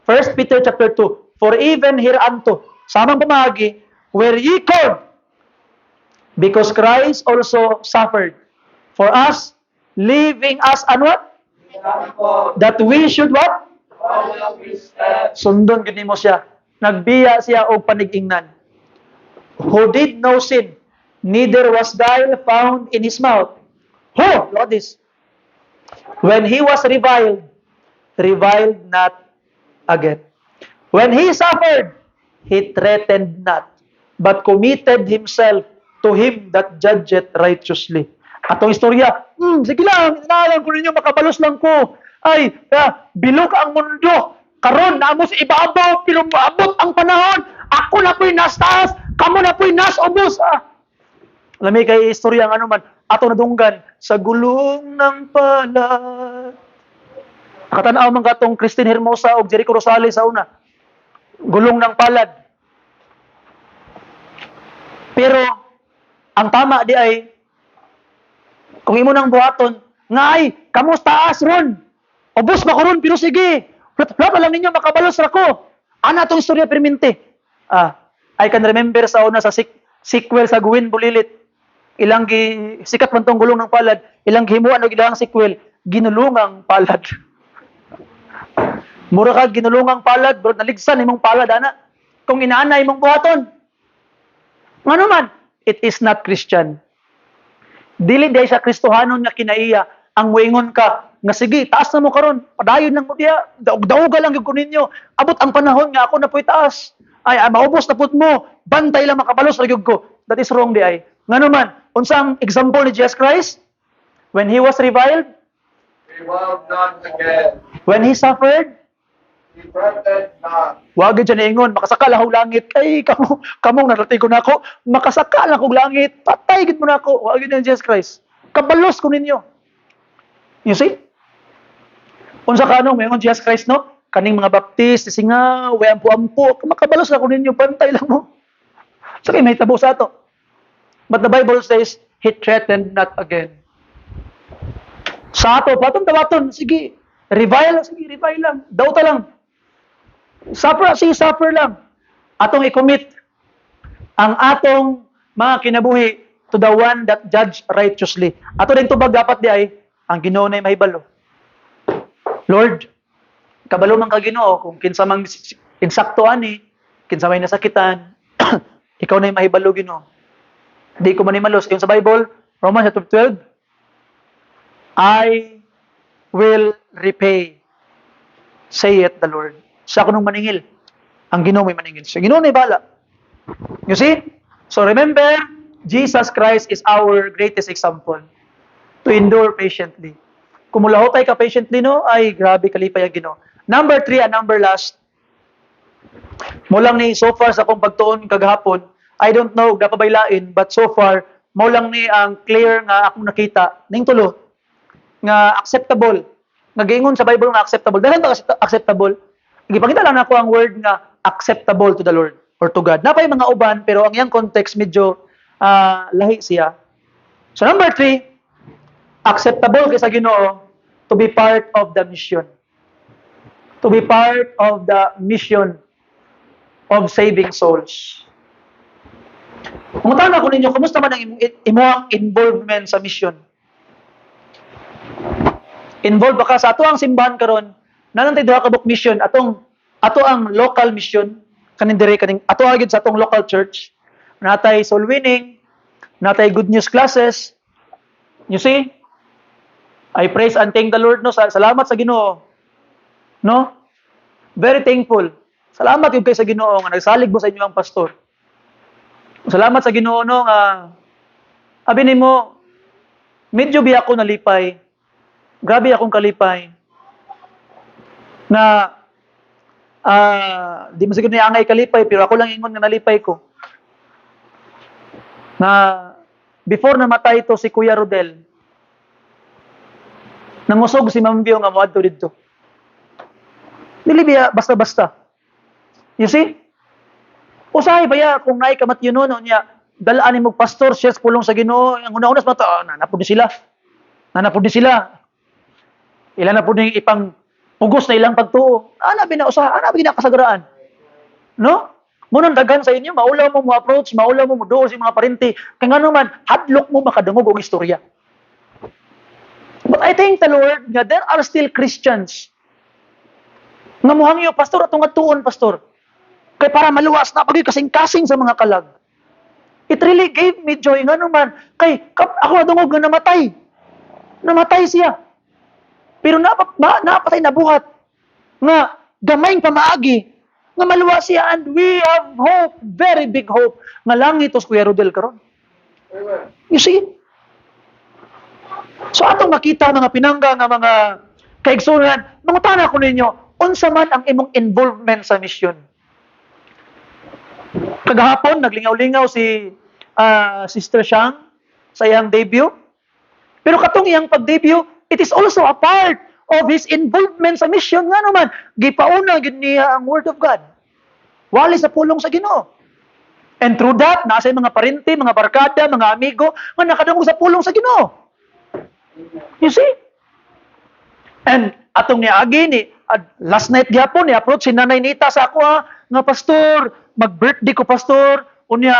1 Peter chapter 2. For even hereunto, samang pamagi, were ye called, because Christ also suffered for us, leaving us and what? That we should what? Follow his steps. Sundon gid mo siya. Nagbiya siya og panigingnan. Who did no sin, neither was guile found in his mouth. Who? Look at this. When he was reviled not again. When he suffered, he threatened not, but committed himself to him that judgeth righteously. Atong istorya, sige lang, inaalam ko ninyo, makabalos lang ko. Ay, bilog ang mundo. Karon naamo sa ibabaw, pero maabot ang panahon. Ako na po'y nastaas, kamo na po'y nasubos. Alam kay istorya nga naman, ato nadunggan sa gulong ng palad. Katanaw man katong Christine Hermosa o Jericho Rosales sa una. Gulong ng palad. Pero, ang tama di ay, kung imo nang buhaton, nga ay, kamo taas ron. Obos ba ko ron, pero sige. Wala lang ninyo, makabalos ra ko. Ana itong istorya permente. I can remember sa una sa sequel sa Guwin Bulilit. Sikat man tong gulong ng palad, ilang gihimuan og ilang sequel, ginulungang palad. Mura ka ginulungang palad, bro, naligsan imong palad ana. Kung inaanay imong buhaton. Ngano man, it is not Christian. Dili day sa Kristohanon nga kinaiya ang muingon ka nga sige, taas na mo karon, padayon lang mo diya, daog-daoga lang gyud ko ninyo. Abot ang panahon nga ako na po'y taas. Ay, maubos na put mo, bantay lang makabalos ra gyud ko. That is wrong di ay. Ngano man, unsa ang example ni Jesus Christ? When he was reviled, Reviled not again. when he suffered, He threatened not. wag gyud siya niingon, makasaka lang og langit. Ay, kamong narating ko nako, makasaka lang og langit. Patay gid mo nako. Wag gyud ni Jesus Christ. Kabalos ko ninyo. You see? Unsa kanong mayon Jesus Christ no? Kaning mga baptist, singa, way ampo-ampo, makabalos na ko ninyo, pantay lang mo. Sakay may tabo sa ato. But the Bible says, he threatened not again. Sa ato, patong tawaton, sige, Revile, sige, revile lang. Dauta lang. Suffer, sige, suffer lang. Atong i-commit ang atong mga kinabuhi to the one that judge righteously. Ato din tubag dapat di ay, ang Ginoo na mahibalo. Lord, kabalo man ka Ginoo kung kinsa mang insakto ani, kinsa may nasakitan, ikaw na mahibalo Ginoo. Di ko manimalos yung sa Bible, Romans chapter 12, I will repay, saith the Lord. Siya ko nung maningil. Ang Ginoo may maningil. Siya Ginoo na bala. You see? So remember, Jesus Christ is our greatest example to endure patiently. Kung mulaho tayo ka patiently, no, ay grabe kalipay ang Ginoo. Number 3 and number last, mo lang ni so far sa akong pagtuon kagahapon, I don't know, napabailain, but so far, mo lang ni ang clear nga akong nakita, ning tulo, nga acceptable, nga giingon sa Bible nga acceptable. Dahil ba acceptable? Gipakita lang ako ang word nga acceptable to the Lord or to God. Napay mga uban, pero ang iyang context medyo lahi siya. So number 3, acceptable kay sa Ginoo to be part of the mission. To be part of the mission of saving souls. Kung tanong ko ninyo, kumusta man ang imong involvement sa mission? Involved ba ka sa ato ang simbahan karon? Nanantay duha ka book mission ato ang local mission kaning dire kaning ato agid sa atong local church. Natay soul winning, natay good news classes. You see? I praise and thank the Lord no. Salamat sa Ginoo. No? Very thankful. Salamat yung kay sa Ginoo nga nagsalig mo sa inyo ang pastor. Salamat sa Ginoo no nga abi nimo medyo biya ako nalipay. Grabe akong kalipay. Na di mo siguro niangay kalipay pero ako lang ingon nga nalipay ko. Na before namatay ito si Kuya Rodel, nangusog si Ma'am Bio nga moadto didto. Dili biya basta-basta. You see? Usahay baya kung naay kamatyon no niya dalaan mo pastor siya pulong sa Ginoo ang una-una sa mata nanapod ni sila. Nanapod ni sila. Ilan na po ning ipang pugos na ilang pagtuo. Ana binausaha, ana binakasagaraan. No? Munang daghan sa inyo, maulaw mo approach, maulaw mo duol sa mga parente. Kaya nga naman, hadlok mo makadungog og istorya. But I thank the Lord nga there are still Christians nga muhangyo, pastor, atong atuon, pastor. Kaya para maluwas na pag kasing-kasing sa mga kalag. It really gave me joy nga naman. Kay ako nadungog nga namatay. Namatay siya. Pero napatay na buhat nga gamayng pamaagi nga maluwa siya and we have hope, very big hope nga langit os Kuya Rodel karon. You see? So atong makita mga pinangga nga mga kaigsunan, mangutana ko ninyo, unsa man ang imong involvement sa mission? Kagahapon naglingaw-lingaw si Sister Shang sa iyang debut. Pero katong iyang pag-debut, it is also a part of his involvement sa mission nga naman. Gipauna gid niya ang Word of God. Wali sa pulong sa Ginoo. And through that, nasa mga parente, mga barkada, mga amigo, nga nakadungog sa pulong sa Ginoo. You see? And atong niagi ni last night gyapon ni approach si Nanay Nita sa ako nga pastor, mag-birthday ko pastor, unya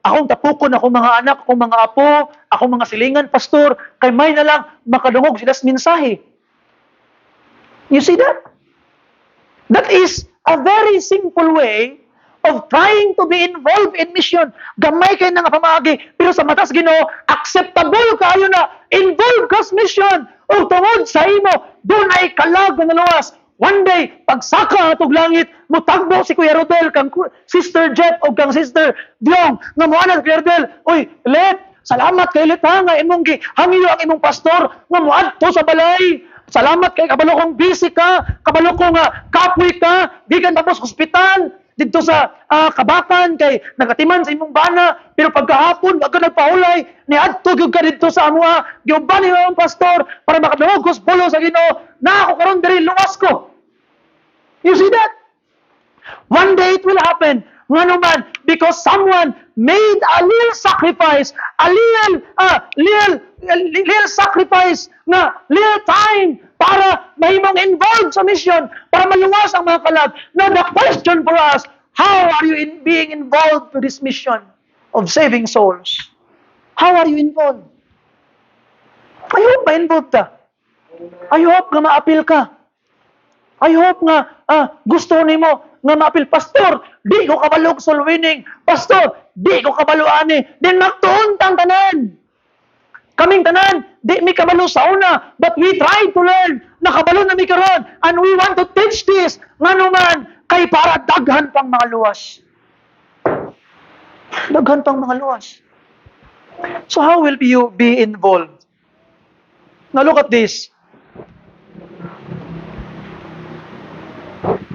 akong tapukon akong mga anak, akong mga apo, akong mga silingan pastor, kay may na lang makadungog sila sa mensahe. You see that? That is a very simple way of trying to be involved in mission. Gamay kayo nga pamaagi, pero sa matas Ginoo, acceptable kayo na involved ka sa mission. O tungod sa imo, doon ay kalag na naluwas. One day, pagsaka atog langit, mutagbo si Kuya Rodel, kang Sister Jet, o kang Sister Diong, nga muanad Kuya Rodel, uy, Let, salamat kay Let ha, nga imong hangyo ang imong pastor, nga muadto sa balay. Salamat kay kabalo kong busy ka, kabalo kong kapoy ka, di ka tapos hospital, dito sa Kabakan, kay nagatiman sa imong bana, pero pagkahapon, wag ka nagpahulay, niadto gyud ka dito sa amua, giuban ni ang pastor, para makadungog ko sa pulo sa Ginoo, na ako karon diri luwas ko. You see that? One day it will happen. Nga naman, because someone made a little sacrifice, a little sacrifice, na little time, para mahimong involved sa mission, para maluwas ang mga kalag. Now the question for us, how are you being involved to this mission of saving souls? How are you involved? I hope ma-involved ka. I hope nga ma-appeal ka. I hope nga gusto nimo nga ma-appeal. Pastor, di ko kabalog soul winning. Pastor, di ko kabalo ani. Then magtuon tang tanan. Kaming tanan, di mi kabalo sa una, but we try to learn. Nakabalo na mi karon, and we want to teach this. Ngano man, kay para daghan pang mga luwas. Daghan pang mga luwas. So how will you be involved? Now look at this.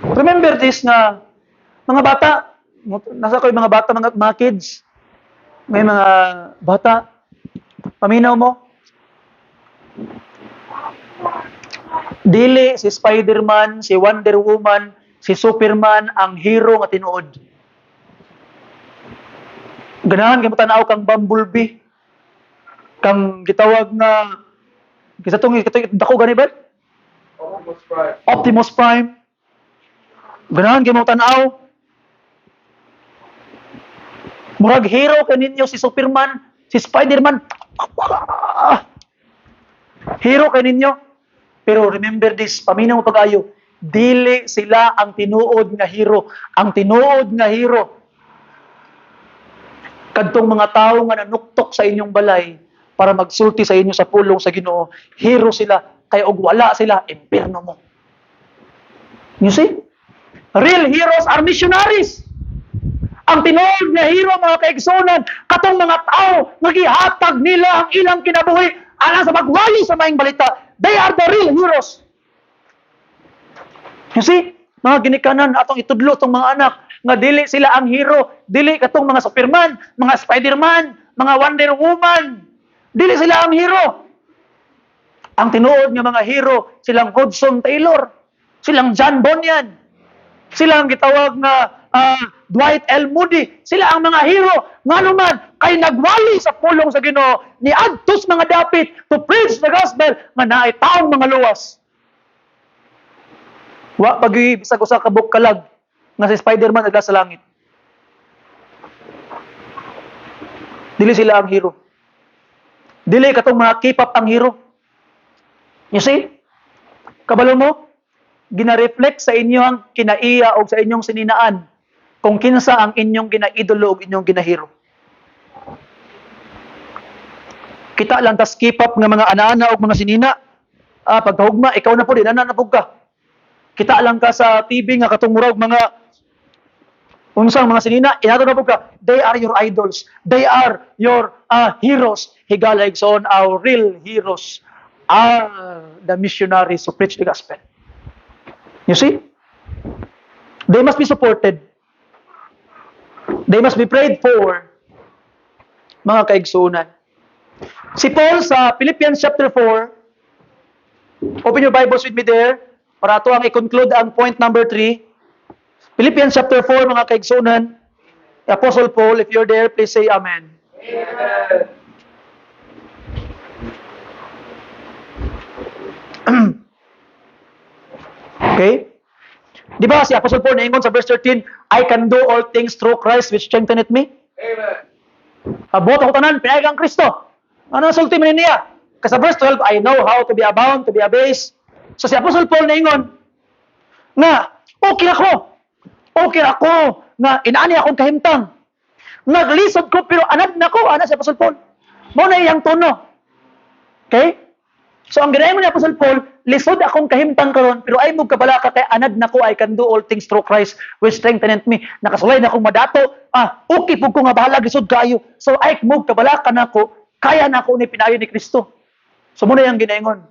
Remember this nga, mga bata, nasa ko yung mga bata, mga kids, may mga bata, paminaw mo, dili si Spider-Man, si Wonder Woman, si Superman, ang hero nga tinuod. Ganahan kay tanaw kang Bumblebee, kang gitawag na, kisa itong dako gani ba? Optimus Prime. Ganahan kay mo tanaw. Murag hero kaninyo si Superman, si Spider-Man. Hero kaninyo. Pero remember this, paminaw mo pag-ayo, dili sila ang tinuod nga hero. Ang tinuod nga hero, kadtong mga tao nga nanuktok sa inyong balay para magsulti sa inyo sa pulong sa Ginoo, hero sila, kaya og wala sila, impierno mo. You see? Real heroes are missionaries. Ang tinuod nga hero, mga kaigsunan, katong mga tao, nagihatag nila ang ilang kinabuhi alang sa magwali sa maing balita. They are the real heroes. You see? Mga ginikanan, atong itudlo itong mga anak, nga dili sila ang hero, dili katong mga Superman, mga Spider-Man, mga Wonder Woman, dili sila ang hero. Ang tinuod nga mga hero, silang Hudson Taylor, silang John Bunyan, silang gitawag na Dwight L. Moody, sila ang mga hero. Nga naman, kay nagwali sa pulong sa Ginoo, ni adtos mga dapit to preach the gospel, nga naay taong mga luwas. Wa pagi bisag usa ka bukkalag nga si Spider-Man nagla sa langit. Dili sila ang hero. Dili katong mga K-pop ang hero. You see? Kabalo mo, gina-reflect sa inyo ang kinaiya o sa inyong sininaan kung kinsa ang inyong ginaidolo o inyong ginahiro. Kita lang tas K-pop nga mga ana-ana o mga sinina, pagkahugma, ikaw na po din, nananapog ka. Kita lang ka sa TV nga katong murag mga unsang mga sinina, inato na po ka, they are your idols. They are your heroes. Higala igsoon, our real heroes are the missionaries who preach the gospel. You see? They must be supported. They must be prayed for, mga kaigsunan. Si Paul sa Philippians chapter 4, open your Bibles with me there, para ito ang i-conclude ang point number 3. Philippians chapter 4, mga kaigsunan. Apostle Paul, if you're there, please say Amen. Amen. Okay? Di ba si Apostle Paul naingon sa verse 13, I can do all things through Christ which strengtheneth me? Amen. Abot ako tanan, pinayag ang Kristo. Ano ang sulti man niya? Kasi sa verse 12, I know how to be abound, to be abased. So si Apostle Paul naingon, nga, okay ako, nga inaani akong kahimtang. Naglisod ko, pero anad na ko, ana si Apostle Paul. Mao na iyang tono. Okay? So ang ginayon ni Apostle Paul, lisod akong kahimtang karon, pero ay mo kabalaka kay anad nako, I can do all things through Christ which strengtheneth me. Nakasulay na akong madato, okay pug ko nga bahala lisod kayo. So ay mo kabalaka nako, kaya nako ni pinayo ni Kristo. So muna yang ginaingon.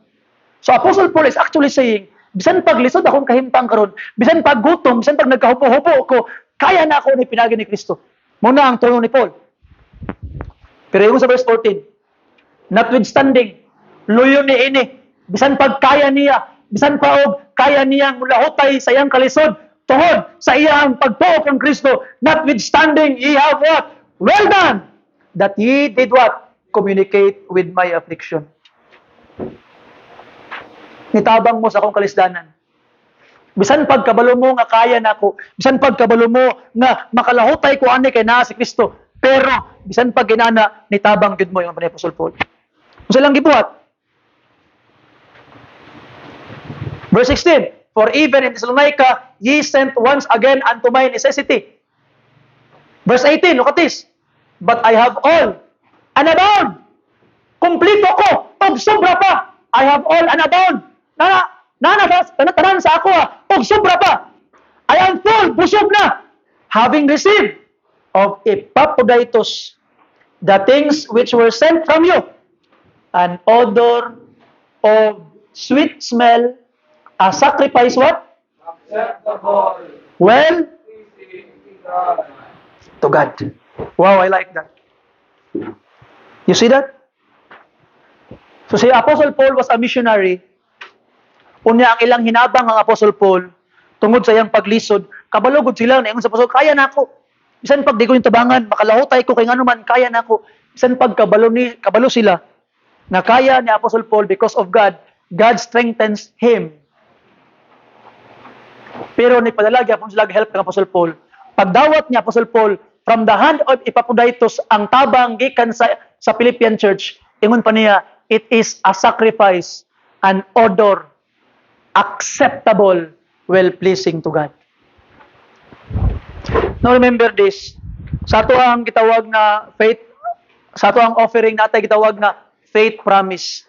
So Apostle Paul is actually saying, bisan pag lisod akong kahimtang karon, bisan pag gutom, bisan pag nagkahupo-hupo ko, kaya nako ni pinayo ni Kristo. Muna ang tono ni Paul. Pero yung sa verse 14, notwithstanding, luyo ni ini, bisan pag kaya niya, bisan pa og kaya niyang mulahotay sa iyang kalisod, tuhod sa iyang pagtuo kang Kristo, notwithstanding, ye have what? Well done! That ye did what? Communicate with my affliction. nitabang mo sa akong kalisdanan. Bisan pagkabalo mo nga kaya nako, bisan pagkabalo mo nga makalahutay ko ani kay naa si Kristo, pero bisan pag ginana nitabang gid mo yung ni Apostol Paul. Unsa lang gibuhat? Verse 16, for even in Thessalonica ye sent once again unto my necessity. Verse 18, look at this. But I have all and abound. Kumplito ko, og sobra pa. I have all and abound. Tanan sa ako og sobra pa. I am full, busog na. Having received of Epaphroditus the things which were sent from you, an odor of sweet smell, a sacrifice what? Acceptable. Well, Pleasing to God. to God. Wow, I like that. You see that? So si Apostle Paul was a missionary. Unya ang ilang hinabang ang Apostle Paul tungod sa iyang paglisod, kabalugod sila na ingon sa Apostle, kaya nako. Bisan pag di ko yung tabangan, makalahutay ko kay ngano man, kaya nako. Bisan pag kabalo sila na kaya ni Apostle Paul because of God, God strengthens him. Pero nipadala gyapon sila help ng Apostle Paul. Pagdawat ni Apostle Paul from the hand of Epaphroditus ang tabang gikan sa Philippian church, ingon pa niya, it is a sacrifice, an odor acceptable, well-pleasing to God. Now remember this, sa ato ang gitawag na faith, sa ato ang offering natay gitawag na faith promise.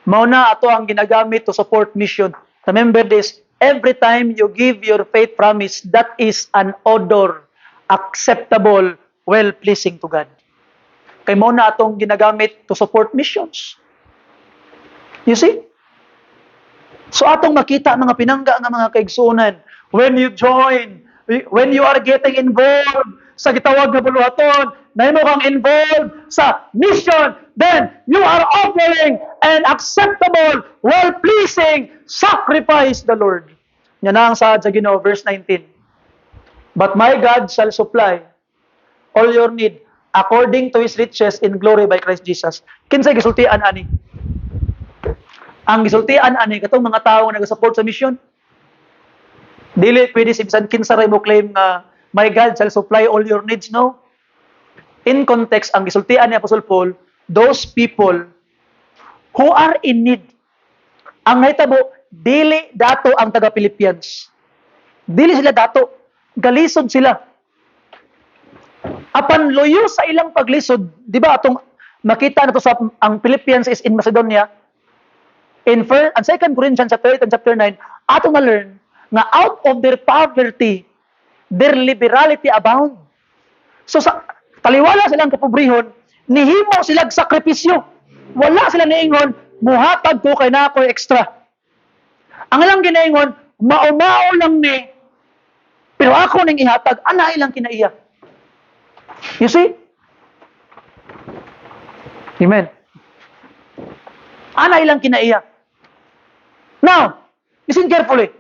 Mao na ato ang ginagamit to support mission. Remember this, every time you give your faith promise, that is an odor acceptable, well-pleasing to God. Kay mao na atong ginagamit to support missions. You see? So atong makita mga pinangga nga mga kaigsunan, when you join, when you are getting involved sa gitawag nga buluhaton, nahimo kang involved sa mission, then you are offering an acceptable, well-pleasing sacrifice the Lord. Yan ang saad sa Ginoo, verse 19. But my God shall supply all your need according to His riches in glory by Christ Jesus. Kinsay gisultian ani? Ang gisultian ani katong mga tawo nga nagasupport sa mission. Dili pwede si bisan kinsa ray mo claim nga my God shall supply all your needs, no? In context, ang gisultian ni Apostle Paul, those people who are in need. Ang nahitabo, dili dato ang taga-Philippians. Dili sila dato. Galisod sila. Apan loyo sa ilang paglisod, di ba atong makita na to sa ang Philippians is in Macedonia. In 2 Corinthians chapter 8 and chapter 9, ato na learn nga out of their poverty, their liberality abound. So sa taliwala silang kapobrehon, nihimo silang sakripisyo. Wala silang niingon, muhatag ko kay na ako extra. Ang ilang ginaingon, mao-mao lang ni, pero ako ning ihatag, ana ilang kinaiya. You see? Amen. Ana ilang kinaiya. Now, listen carefully.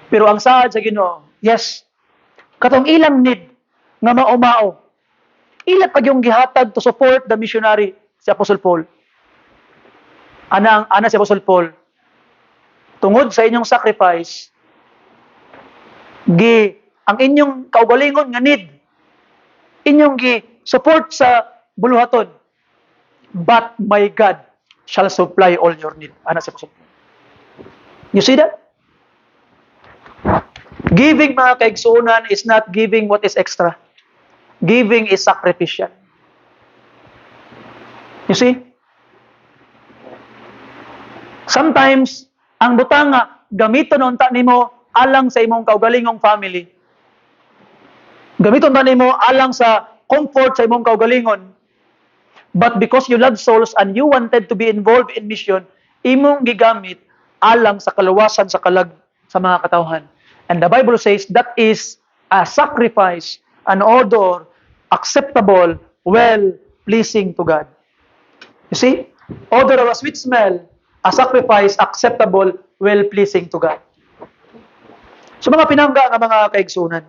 Pero ang saad sa Ginoo, yes, katong ilang need nga mao-mao, ila pag yung gihatag to support the missionary si Apostle Paul. Ana si Apostle Paul, tungod sa inyong sacrifice, ang inyong kaugalingon nga need, inyong support sa buluhaton, but my God shall supply all your need. Ana si Apostle Paul. You see that? Giving, mga kaigsunan, is not giving what is extra. Giving is sacrificial. You see? Sometimes, ang butang nga, gamiton unta nimo alang sa imong kaugalingong family. Gamiton ta nimo alang sa comfort sa imong kaugalingon. But because you love souls and you wanted to be involved in mission, imong gigamit alang sa kaluwasan sa kalag sa mga katawhan. And the Bible says that is a sacrifice, an odor, acceptable, well-pleasing to God. You see? Odor of a sweet smell, a sacrifice, acceptable, well-pleasing to God. So mga pinangga nga mga kaigsunan,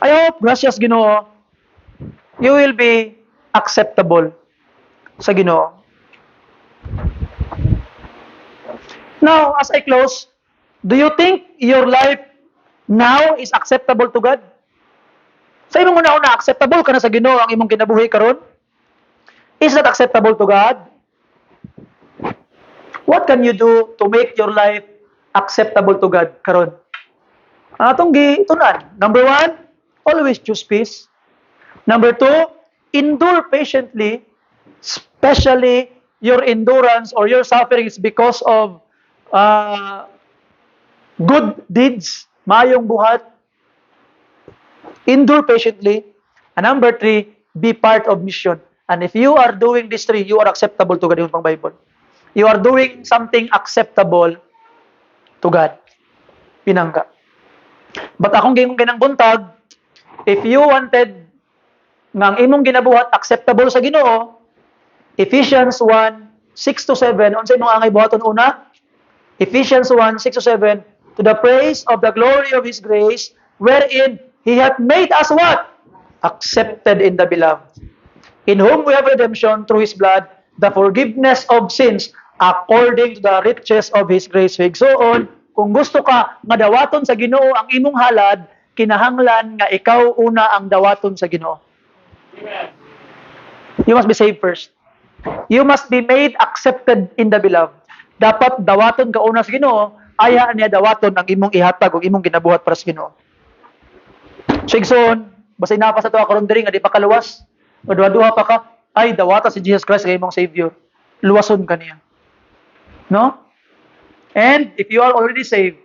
I hope, gracias Ginoo, you will be acceptable sa Ginoo. Now, as I close, do you think your life now is acceptable to God? Sa imong una-una, acceptable ka na sa Ginoo ang imong kinabuhi karon? Is that acceptable to God? What can you do to make your life acceptable to God karon? Atong gitunan. Number one, always choose peace. Number two, endure patiently, especially your endurance or your suffering is because of uh, good deeds, mayong buhat. Endure patiently. And number three, be part of mission. And if you are doing these three, you are acceptable to God. Yung pang Bible. You are doing something acceptable to God. Pinangga. But akong ginang buntag, if you wanted nga ang imong ginabuhat acceptable sa Ginoo, Ephesians 1:6 to 7, unsay imong angay buhaton una? Ephesians 1:6 to 7, to the praise of the glory of His grace, wherein He hath made us what? Accepted in the beloved. In whom we have redemption through His blood, the forgiveness of sins, according to the riches of His grace. Higsoon, kung gusto ka nga dawaton sa Ginoo ang imong halad, kinahanglan nga ikaw una ang dawaton sa Ginoo. You must be saved first. You must be made accepted in the beloved. Dapat dawaton ka una sa Ginoo, aya niya dawaton ang imong ihatag ug imong ginabuhat para sa Ginoo. So igsoon, basta inapa sa tuwa karon diri nga di pa kaluwas, o duha-duha pa ka, ay dawata si Jesus Christ nga imong Savior. Luwason ka niya. No? And if you are already saved,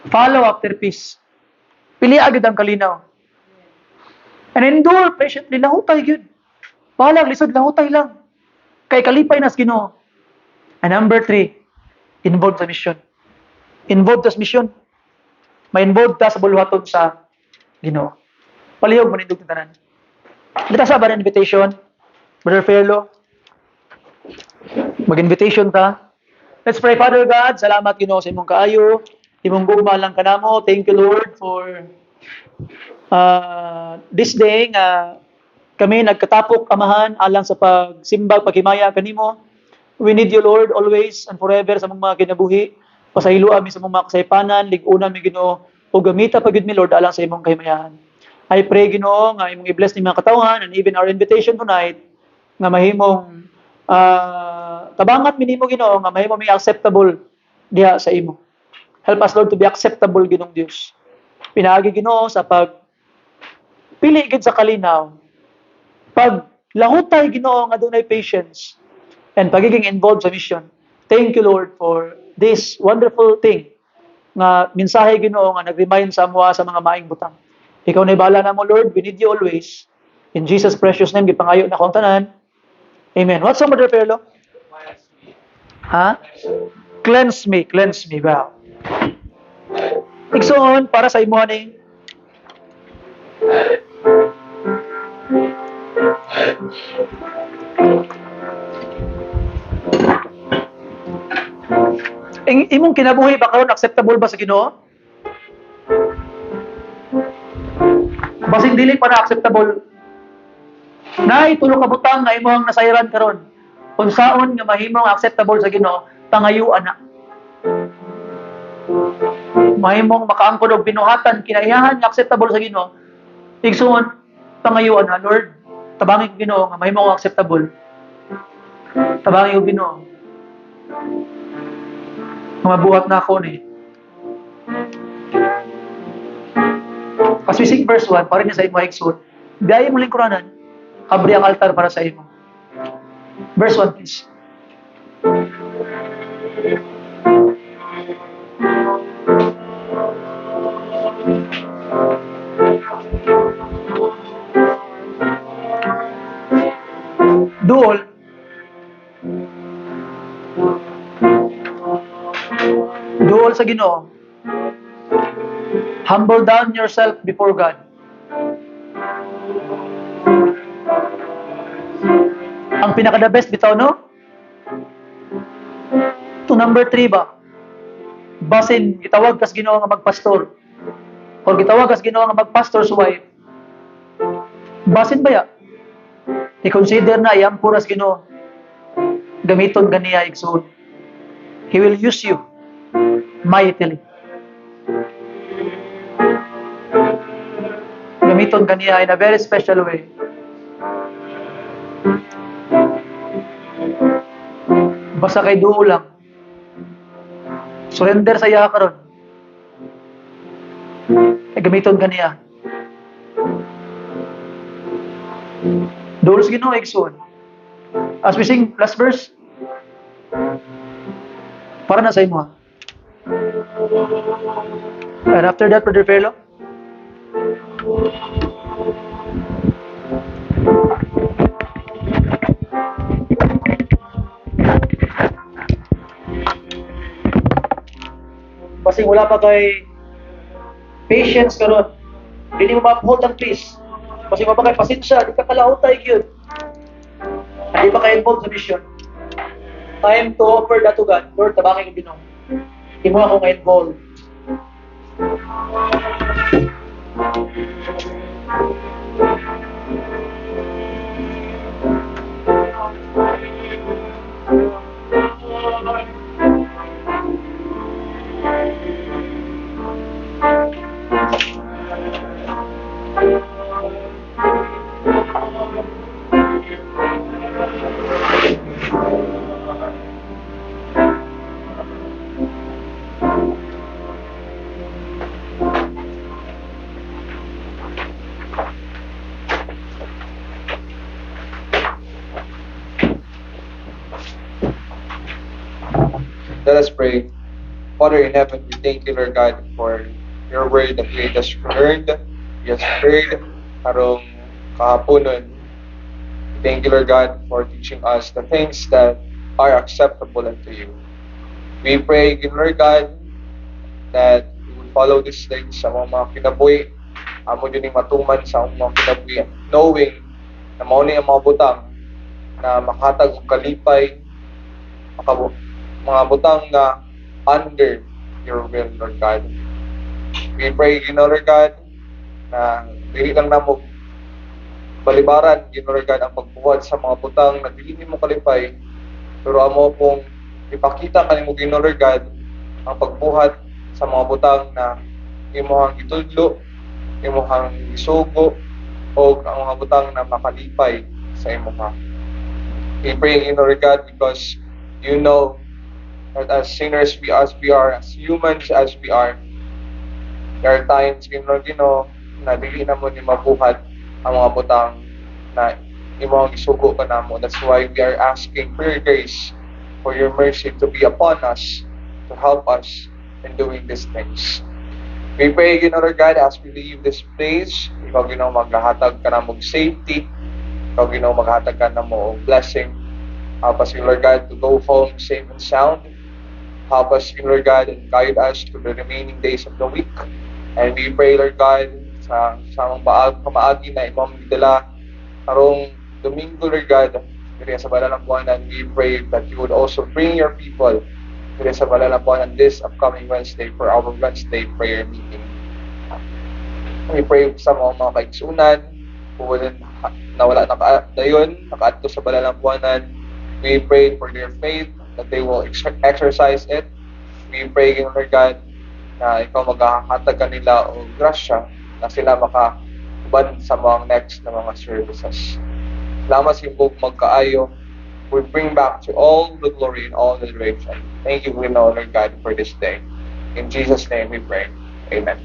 follow after peace. Pili agad ang kalinaw. And endure patiently, lahutay yun. Balag, lisod, lahutay lang. Kay kalipay nas Ginoo. And number three, involved sa mission. Involved sa mission. May involved ta sa bulwaton sa Ginoo. Palihog man indog tanan. Dito sa ba invitation, Brother Ferlo? Mag-invitation ta. Let's pray. Father God, salamat Ginoo sa imong kaayo. Imong gugma lang kanamo. Thank you Lord for this day nga kami nagkatapok amahan alang sa pagsimbag paghimaya kanimo. We need you Lord always and forever sa mga kinabuhi. Pasahilua mi sa mga kasaypanan, lig-una mi Ginoo o gamita pa gid mi Lord alang sa imong kahimayan. I pray Ginoo nga imong i-bless ni mga katawan and even our invitation tonight nga mahimong tabangat mi nimo Ginoo nga mahimo mi acceptable diha sa imo. Help us Lord to be acceptable Ginoong Dios. Pinaagi Ginoo sa pag pili gid sa kalinaw. Pag lahutay Ginoo nga dunay patience and pagiging involved sa mission. Thank you Lord for this wonderful thing nga mensahe Ginoo nga nag-remind sa amwa sa mga maing butang. Ikaw na bala na mo Lord, we need you always. In Jesus precious name gipangayo na ko ang tanan. Amen. What's some Brother Perlo? Ha? Cleanse me ba? Igsoon para sa imo ni imong kinabuhi ba karon acceptable ba sa Ginoo? Basig dili pa na acceptable. Nay tulo ka butang nga imong nasayran karon. Unsaon nga mahimong acceptable sa Ginoo, tangayuan na. Mahimong makaangkon og binuhatan kinaiyahan nga acceptable sa Ginoo. Igsoon tangayuan na Lord. Tabangi ko Ginoo nga mahimong acceptable. Tabangi ko Ginoo. Mabuhat na ako ni. As we sing verse 1, para niya sa imo higsoon, biyahe mo lingkuranan, abri ang altar para sa imo. Verse 1, please. Duol. Duol sa Ginoo. Humble down yourself before God. Ang pinaka-the best bitaw, no? To number 3 ba? Basin, gitawag kas Ginoo nga magpastor. O gitawag kas Ginoo nga magpastor's wife. Basin ba ya? I-consider na iyang puras Ginoo. Gamiton ganiya igsoon. He will use you mightily. Gamiton kaniya in a very special way. Basta kay duo lang. Surrender sa iya karon. Kay gamiton kaniya. Duol sa Ginoo igsoon. As we sing last verse, para na sa imo. And after that, Brother Fellow, basing wala pa kay patience karon. Dili mo ma-hold ang peace. Basing wala pa kay pasensya, di ka kalautay gyud. Di pa kay involved sa mission. Time to offer that to God. Lord, tabangin ko Ginoo. Di mo ako nga-involved. Let us pray. Father in heaven, we thank you, Lord God, for your word that we just heard. We just heard karong kahaponon. We thank you, Lord God, for teaching us the things that are acceptable unto you. We pray, Lord God, that we will follow these things sa mga kinabuhi. Amo din matuman sa mga kinabuhi, knowing na mao ni ang mga butang na makatag og kalipay, mga butang na under your will, Lord God. We pray, Lord God, na dili lang namo balibaran, Lord God, ang pagbuhat sa mga butang na dili nimo kalipay, pero amo pong ipakita kanimo, Lord God, ang pagbuhat sa mga butang na imong gitudlo, imong gisugo, o ang mga butang na makalipay sa imong. We pray, Lord God, because you know that as sinners as we are, as humans as we are, there are times, Lord, na dili na mo ni mabuhat ang mga butang na imong isugo pa namo. That's why we are asking for your grace, for your mercy to be upon us, to help us in doing these things. We pray, Lord God, as we leave this place, ikaw, maghahatag ka na mong safety, ikaw, maghahatag ka na mo blessing. Help us, Lord God, to go home safe and sound. Help us, Lord God, and guide us to the remaining days of the week. And we pray, Lord God, sa pamaagi na imong gidala karong Domingo, Lord God, diri sa Balalapuanan, we pray that you would also bring your people diri sa Balalapuanan this upcoming Wednesday for our Wednesday prayer meeting. We pray sa mga kaigsunan who na wala dayon nakaadto sa Balalapuanan. We pray for their faith, that they will exercise it. We pray, Lord God, na ikaw maghahatag kanila o grasya na sila makabad sa mga next na mga services. Salamat sa iyong magkaayo. We bring back to all the glory and all the adoration. Thank you, Lord God, for this day. In Jesus' name we pray. Amen.